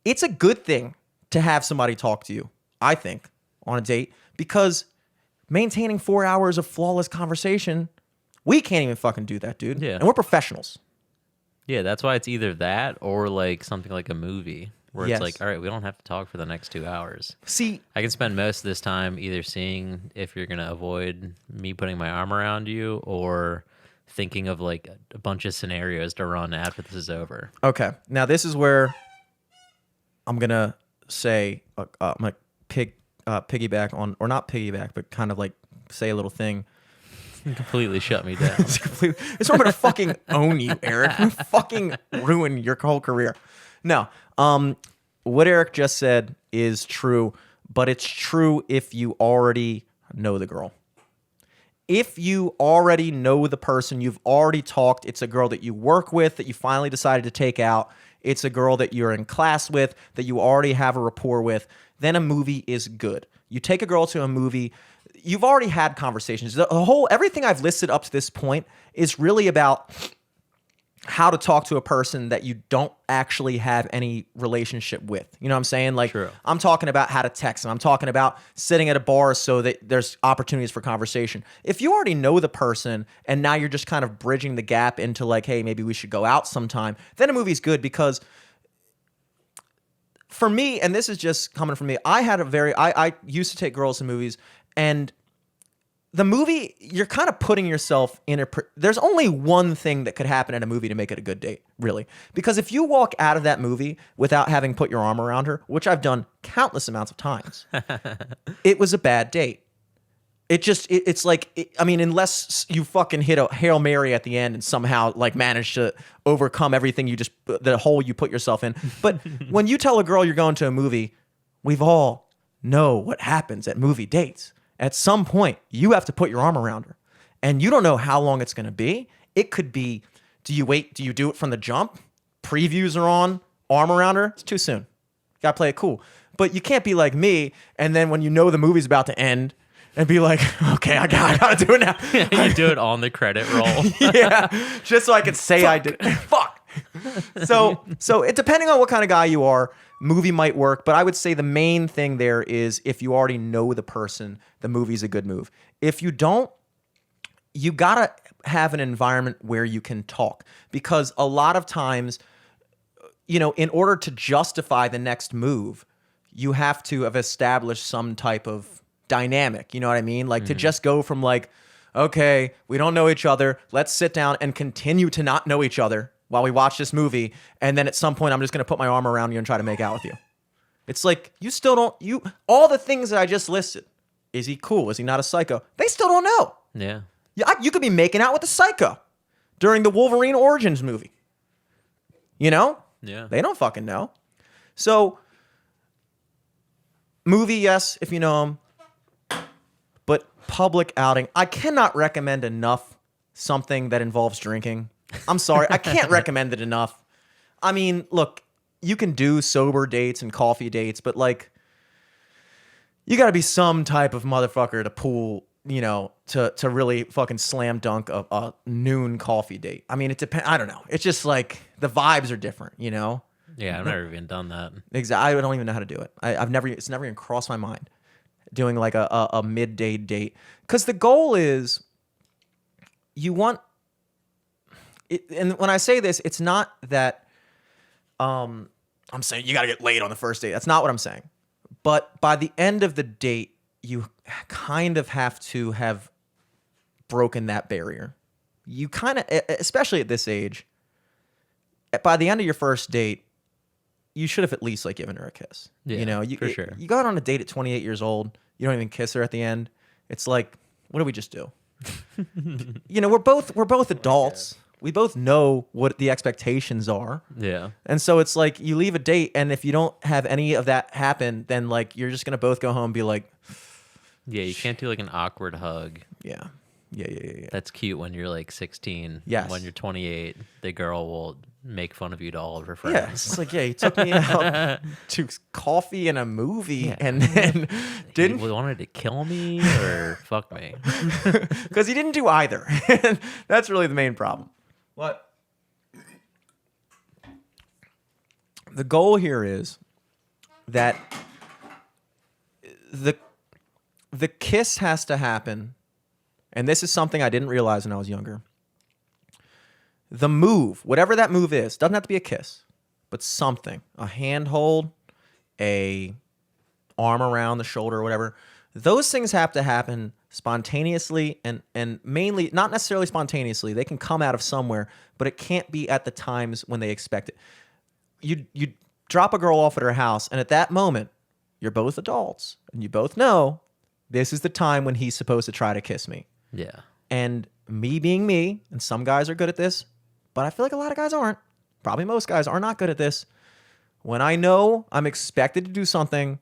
It's a good thing to have somebody talk to you, I think, on a date, because maintaining 4 hours of flawless conversation, we can't even fucking do that, dude. Yeah. And we're professionals. Yeah, that's why it's either that or like something like a movie where Yes. it's like, all right, we don't have to talk for the next 2 hours. See, I can spend most of this time either seeing if you're going to avoid me putting my arm around you or thinking of like a bunch of scenarios to run after this is over. okay. Now this is where I'm going to say, I'm going to piggyback on, or not piggyback, but kind of like say a little thing. You completely shut me down. It's where I'm going to fucking own you, Eric. I'm gonna fucking ruin your whole career. No. What Eric just said is true, but it's true if you already know the girl. If you already know the person, you've already talked, it's a girl that you work with, that you finally decided to take out, it's a girl that you're in class with, that you already have a rapport with, then a movie is good. You take a girl to a movie, you've already had conversations. Everything I've listed up to this point is really about how to talk to a person that you don't actually have any relationship with. You know what I'm saying? Like, True. I'm talking about how to text, and I'm talking about sitting at a bar so that there's opportunities for conversation. If you already know the person and now you're just kind of bridging the gap into like, hey, maybe we should go out sometime, then a movie's good. Because for me, and this is just coming from me, I used to take girls to movies, and the movie, you're kind of putting yourself in there's only one thing that could happen at a movie to make it a good date, really. Because if you walk out of that movie without having put your arm around her, which I've done countless amounts of times, it was a bad date. It's like, I mean, unless you fucking hit a Hail Mary at the end and somehow like manage to overcome everything the hole you put yourself in. But when you tell a girl you're going to a movie, we've all know what happens at movie dates. At some point, you have to put your arm around her. And you don't know how long it's going to be. It could be, do you wait? Do you do it from the jump? Previews are on, arm around her? It's too soon. You got to play it cool. But you can't be like me, and then when you know the movie's about to end, and be like, okay, I got to do it now. You do it on the credit roll. Yeah, just so I could say I did. Fuck. So it depending on what kind of guy you are, movie might work. But I would say the main thing there is if you already know the person, the movie's a good move. If you don't, you gotta have an environment where you can talk, because a lot of times, you know, in order to justify the next move, you have to have established some type of dynamic. You know what I mean? Like to just go from like, okay, we don't know each other, let's sit down and continue to not know each other while we watch this movie, and then at some point I'm just gonna put my arm around you and try to make out with you. It's like you still don't all the things that I just listed. Is he cool? Is he not a psycho? They still don't know. Yeah. You could be making out with a psycho during the Wolverine Origins movie. You know? Yeah. They don't fucking know. So, movie, yes, if you know him. But public outing, I cannot recommend enough something that involves drinking. I'm sorry, I can't recommend it enough. I mean, look, you can do sober dates and coffee dates, but like, you got to be some type of motherfucker to pull, you know, to really fucking slam dunk a noon coffee date. I mean, it depends. I don't know. It's just like the vibes are different, you know? Yeah, I've never even done that. Exactly. I don't even know how to do it. It's never even crossed my mind doing like a midday date. Because the goal is you want, and when I say this, it's not that I'm saying you got to get laid on the first date. That's not what I'm saying. But by the end of the date, you kind of have to have broken that barrier. You kind of, especially at this age, by the end of your first date, you should have at least like given her a kiss. Yeah, you know, for sure. You go out on a date at 28 years old, you don't even kiss her at the end. It's like, what did we just do? You know, we're both adults. We both know what the expectations are. Yeah. And so it's like you leave a date, and if you don't have any of that happen, then like you're just gonna both go home and be like, Yeah, you can't do like an awkward hug. yeah. That's cute when you're like 16. Yes. When you're 28, the girl will make fun of you to all of her friends. Yeah, it's just like, yeah, he took me out to coffee and a movie, and then didn't, He wanted to kill me or fuck me. because he didn't do either. That's really the main problem. What? The goal here is that the kiss has to happen, and this is something I didn't realize when I was younger. The move, whatever that move is, doesn't have to be a kiss, but something, a handhold, a arm around the shoulder or whatever. Those things have to happen spontaneously and mainly, not necessarily spontaneously. They can come out of somewhere, but it can't be at the times when they expect it. You drop a girl off at her house, and at that moment, you're both adults, and you both know this is the time when he's supposed to try to kiss me. Yeah. And me being me, and some guys are good at this, but I feel like a lot of guys aren't. Probably most guys are not good at this. When I know I'm expected to do something,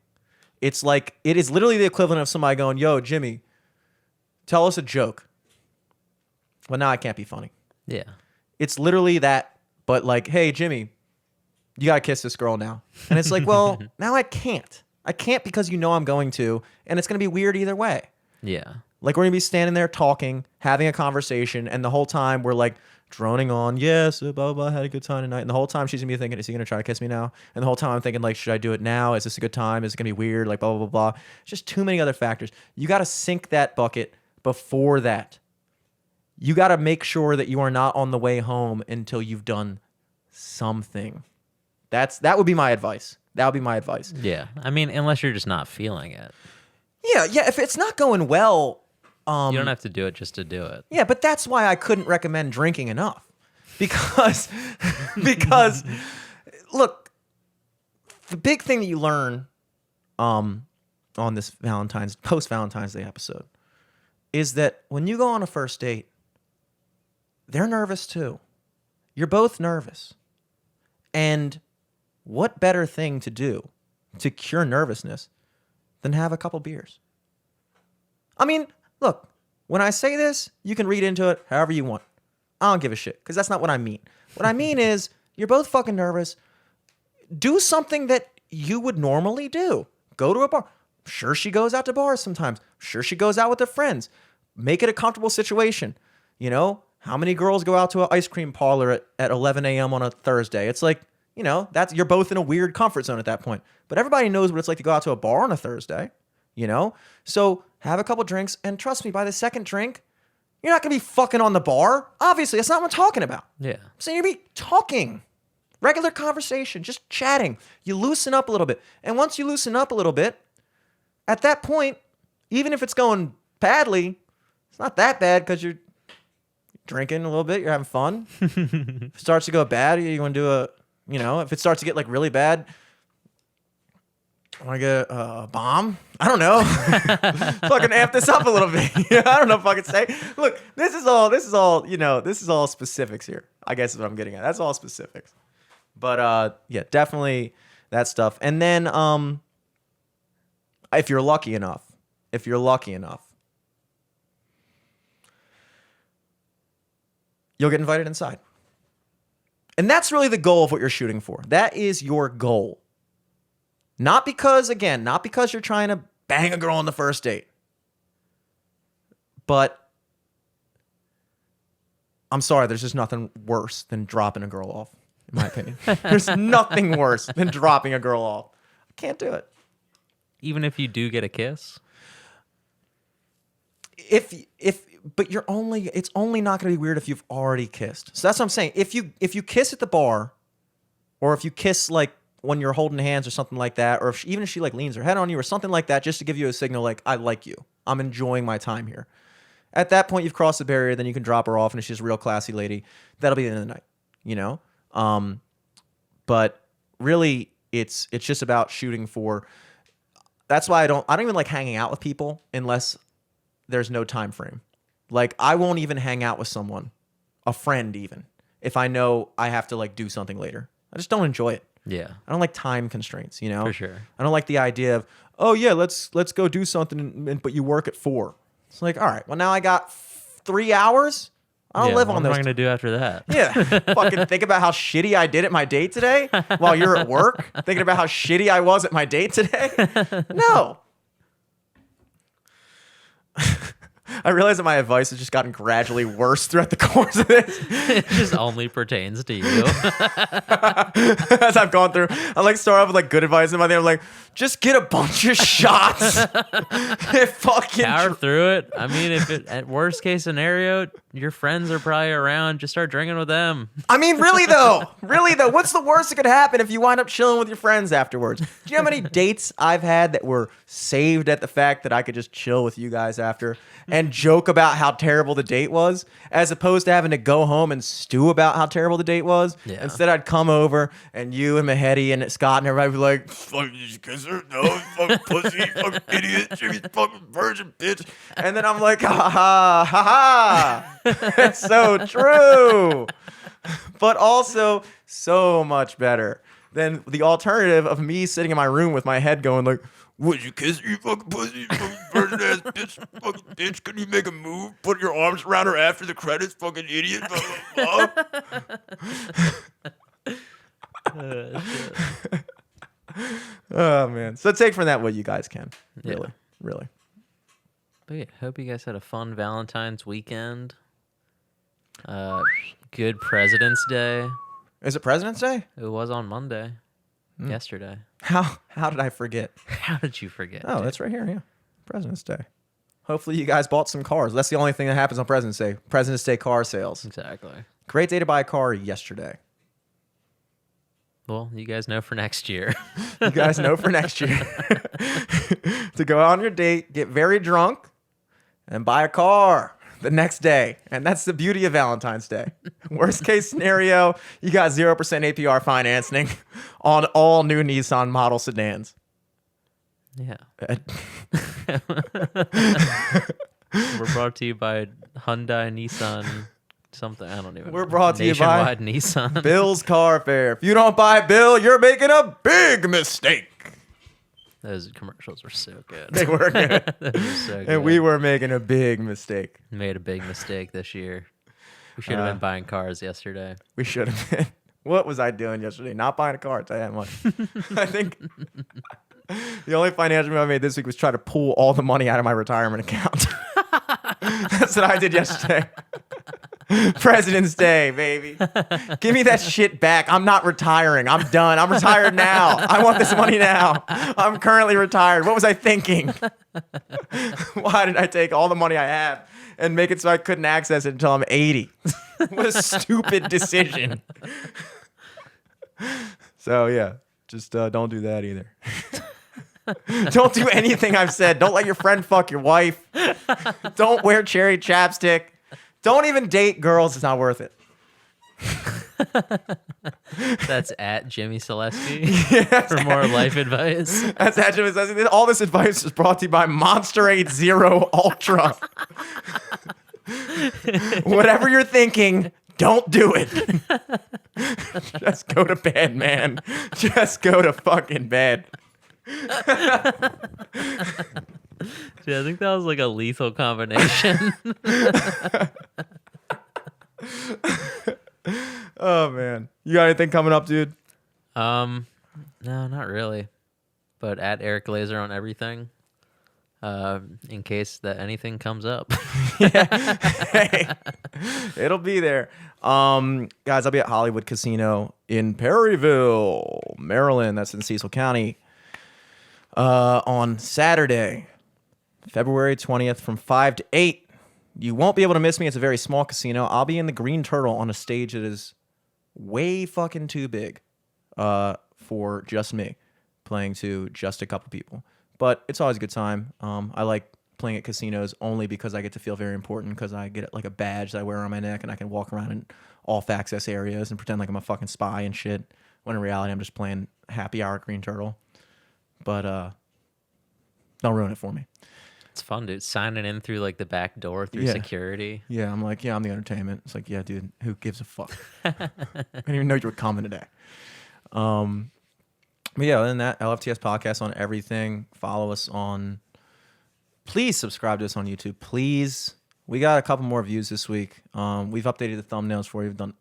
it's like, it is literally the equivalent of somebody going, yo, Jimmy, tell us a joke. Well, now I can't be funny. Yeah. It's literally that, but like, hey, Jimmy, you got to kiss this girl now. And it's like, well, now I can't. I can't because you know I'm going to, and it's going to be weird either way. Yeah. Like, we're going to be standing there talking, having a conversation, and the whole time we're like droning on, yes, blah, blah, blah, had a good time tonight. And the whole time she's going to be thinking, is he going to try to kiss me now? And the whole time I'm thinking, like, should I do it now? Is this a good time? Is it going to be weird? Like, blah, blah, blah, blah. It's just too many other factors. You got to sink that bucket before that. You got to make sure that you are not on the way home until you've done something. That would be my advice. That would be my advice. Yeah. I mean, unless you're just not feeling it. Yeah. If it's not going well, You don't have to do it just to do it. yeah, but that's why I couldn't recommend drinking enough, because look, the big thing that you learn on this post Valentine's Day episode is that when you go on a first date, they're nervous too. You're both nervous, and what better thing to do to cure nervousness than have a couple beers? I mean, look, when I say this, you can read into it however you want. I don't give a shit, because that's not what I mean. What I mean is, you're both fucking nervous. Do something that you would normally do. Go to a bar. Sure, she goes out to bars sometimes. Sure, she goes out with her friends. Make it a comfortable situation. You know, How many girls go out to an ice cream parlor at 11 a.m. on a Thursday? It's like, you're both in a weird comfort zone at that point. But everybody knows what it's like to go out to a bar on a Thursday, So have a couple drinks, and trust me, by the second drink, you're not going to be fucking on the bar. Obviously, that's not what I'm talking about. Yeah. I'm saying you'll be talking. Regular conversation, just chatting. You loosen up a little bit. And once you loosen up a little bit, at that point, even if it's going badly, it's not that bad because you're drinking a little bit, you're having fun. If it starts to go bad, you want to do if it starts to get like really bad, want to get a bomb? I don't know. Fucking amp this up a little bit. I don't know if I can say. Look, this is all specifics here. I guess is what I'm getting at. That's all specifics. But yeah, definitely that stuff. And then if you're lucky enough, you'll get invited inside. And that's really the goal of what you're shooting for. That is your goal. Not because you're trying to bang a girl on the first date. But I'm sorry, there's just nothing worse than dropping a girl off, in my opinion. There's nothing worse than dropping a girl off. I can't do it. Even if you do get a kiss? But it's only not going to be weird if you've already kissed. So that's what I'm saying. If you kiss at the bar, or if you kiss like when you're holding hands or something like that, or even if she like leans her head on you or something like that, just to give you a signal like, I like you. I'm enjoying my time here. At that point, you've crossed the barrier. Then you can drop her off, and if she's a real classy lady, that'll be the end of the night. But really, it's just about shooting for. That's why I don't even like hanging out with people unless there's no time frame. Like, I won't even hang out with someone, a friend even, if I know I have to like do something later. I just don't enjoy it. Yeah. I don't like time constraints, For sure. I don't like the idea of, oh yeah, let's go do something, but you work at 4. It's like, all right, well now I got 3 hours. I don't live on those. What am I going to do after that? Yeah. Fucking think about how shitty I did at my date today while you're at work. Thinking about how shitty I was at my date today. No. I realize that my advice has just gotten gradually worse throughout the course of this. It just only pertains to you. As I've gone through, I like start off with like good advice, and by the end I'm like, just get a bunch of shots. Fucking power through it. I mean, at worst case scenario, your friends are probably around. Just start drinking with them. I mean, really though, what's the worst that could happen if you wind up chilling with your friends afterwards? Do you know how many dates I've had that were saved at the fact that I could just chill with you guys after and joke about how terrible the date was, as opposed to having to go home and stew about how terrible the date was? Yeah. Instead, I'd come over and you and Mahedi and Scott and everybody would be like, "Fuck, did you kiss her? No, fucking pussy, fucking idiot, she's fucking virgin, bitch." And then I'm like, ha ha ha ha. It's so true. But also so much better than the alternative of me sitting in my room with my head going like, "Would you kiss her, you fucking pussy, you fucking virgin ass bitch, fucking bitch? Can you make a move? Put your arms around her after the credits, fucking idiot." Blah, blah, blah. Oh man. So take from that what you guys can. Really. Yeah. Really. But yeah, hope you guys had a fun Valentine's weekend. Good President's Day. Is it President's Day? It was on Monday. Yesterday. How did I forget? How did you forget? Oh, dude? that's right here, yeah. President's Day. Hopefully you guys bought some cars. That's the only thing that happens on President's Day. President's Day car sales. Exactly. Great day to buy a car yesterday. Well, you guys know for next year. You guys know for next year. To go on your date, get very drunk, and buy a car the next day. And that's the beauty of Valentine's Day. Worst case scenario, you got 0% APR financing on all new Nissan model sedans. Yeah. We're brought to you by Hyundai, Nissan, something. I don't even know. We're brought to you by Nationwide Nissan. Bill's Car Fair. If you don't buy Bill, you're making a big mistake. Those commercials were so good. They were good. Those were so good. And we were making a big mistake. Made a big mistake this year. We should have been buying cars yesterday. We should have been. What was I doing yesterday? Not buying a car, I'll tell you that much. I think the only financial move I made this week was try to pull all the money out of my retirement account. That's what I did yesterday. President's Day, baby. Give me that shit back. I'm not retiring. I'm done. I'm retired now. I want this money now. I'm currently retired. What was I thinking? Why did I take all the money I have and make it so I couldn't access it until I'm 80? What a stupid decision. So, yeah, just don't do that either. Don't do anything I've said. Don't let your friend fuck your wife. Don't wear cherry chapstick. Don't even date girls. It's not worth it. That's at Jimmy Selesky for more life advice. That's actually all this advice is brought to you by Monster 8 Zero Ultra. Whatever you're thinking, don't do it. Just go to bed, man. Just go to fucking bed. Dude, I think that was like a lethal combination. Oh man, you got anything coming up, dude? No, not really. But at Eric Glazer on everything, in case that anything comes up. Hey, it'll be there. Guys, I'll be at Hollywood Casino in Perryville, Maryland. That's in Cecil County. On Saturday, February 20th from 5 to 8. You won't be able to miss me. It's a very small casino. I'll be in the Green Turtle on a stage that is way fucking too big for just me, playing to just a couple people. But it's always a good time. I like playing at casinos only because I get to feel very important because I get like a badge that I wear on my neck and I can walk around in off access areas and pretend like I'm a fucking spy and shit. When in reality, I'm just playing happy hour at Green Turtle. But don't ruin it for me. It's fun, dude. Signing in through like the back door through security. Yeah, I'm like, yeah, I'm the entertainment. It's like, yeah, dude, who gives a fuck? I didn't even know you were coming today. But yeah, other than that, LFTS podcast on everything. Follow us on. Please subscribe to us on YouTube. Please. We got a couple more views this week. We've updated the thumbnails for you. We've done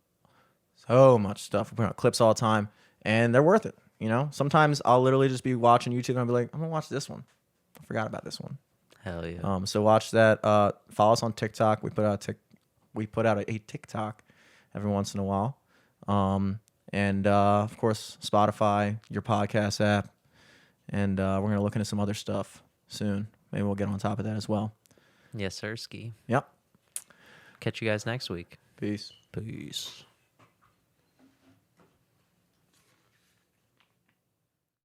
so much stuff. We put out clips all the time, and they're worth it. You know, sometimes I'll literally just be watching YouTube and I'll be like, I'm gonna watch this one. I forgot about this one. Hell yeah. So watch that. Follow us on TikTok. We put out a TikTok every once in a while. And of course, Spotify, your podcast app. And we're gonna look into some other stuff soon. Maybe we'll get on top of that as well. Yes, sir, Ski. Yep. Catch you guys next week. Peace. Peace.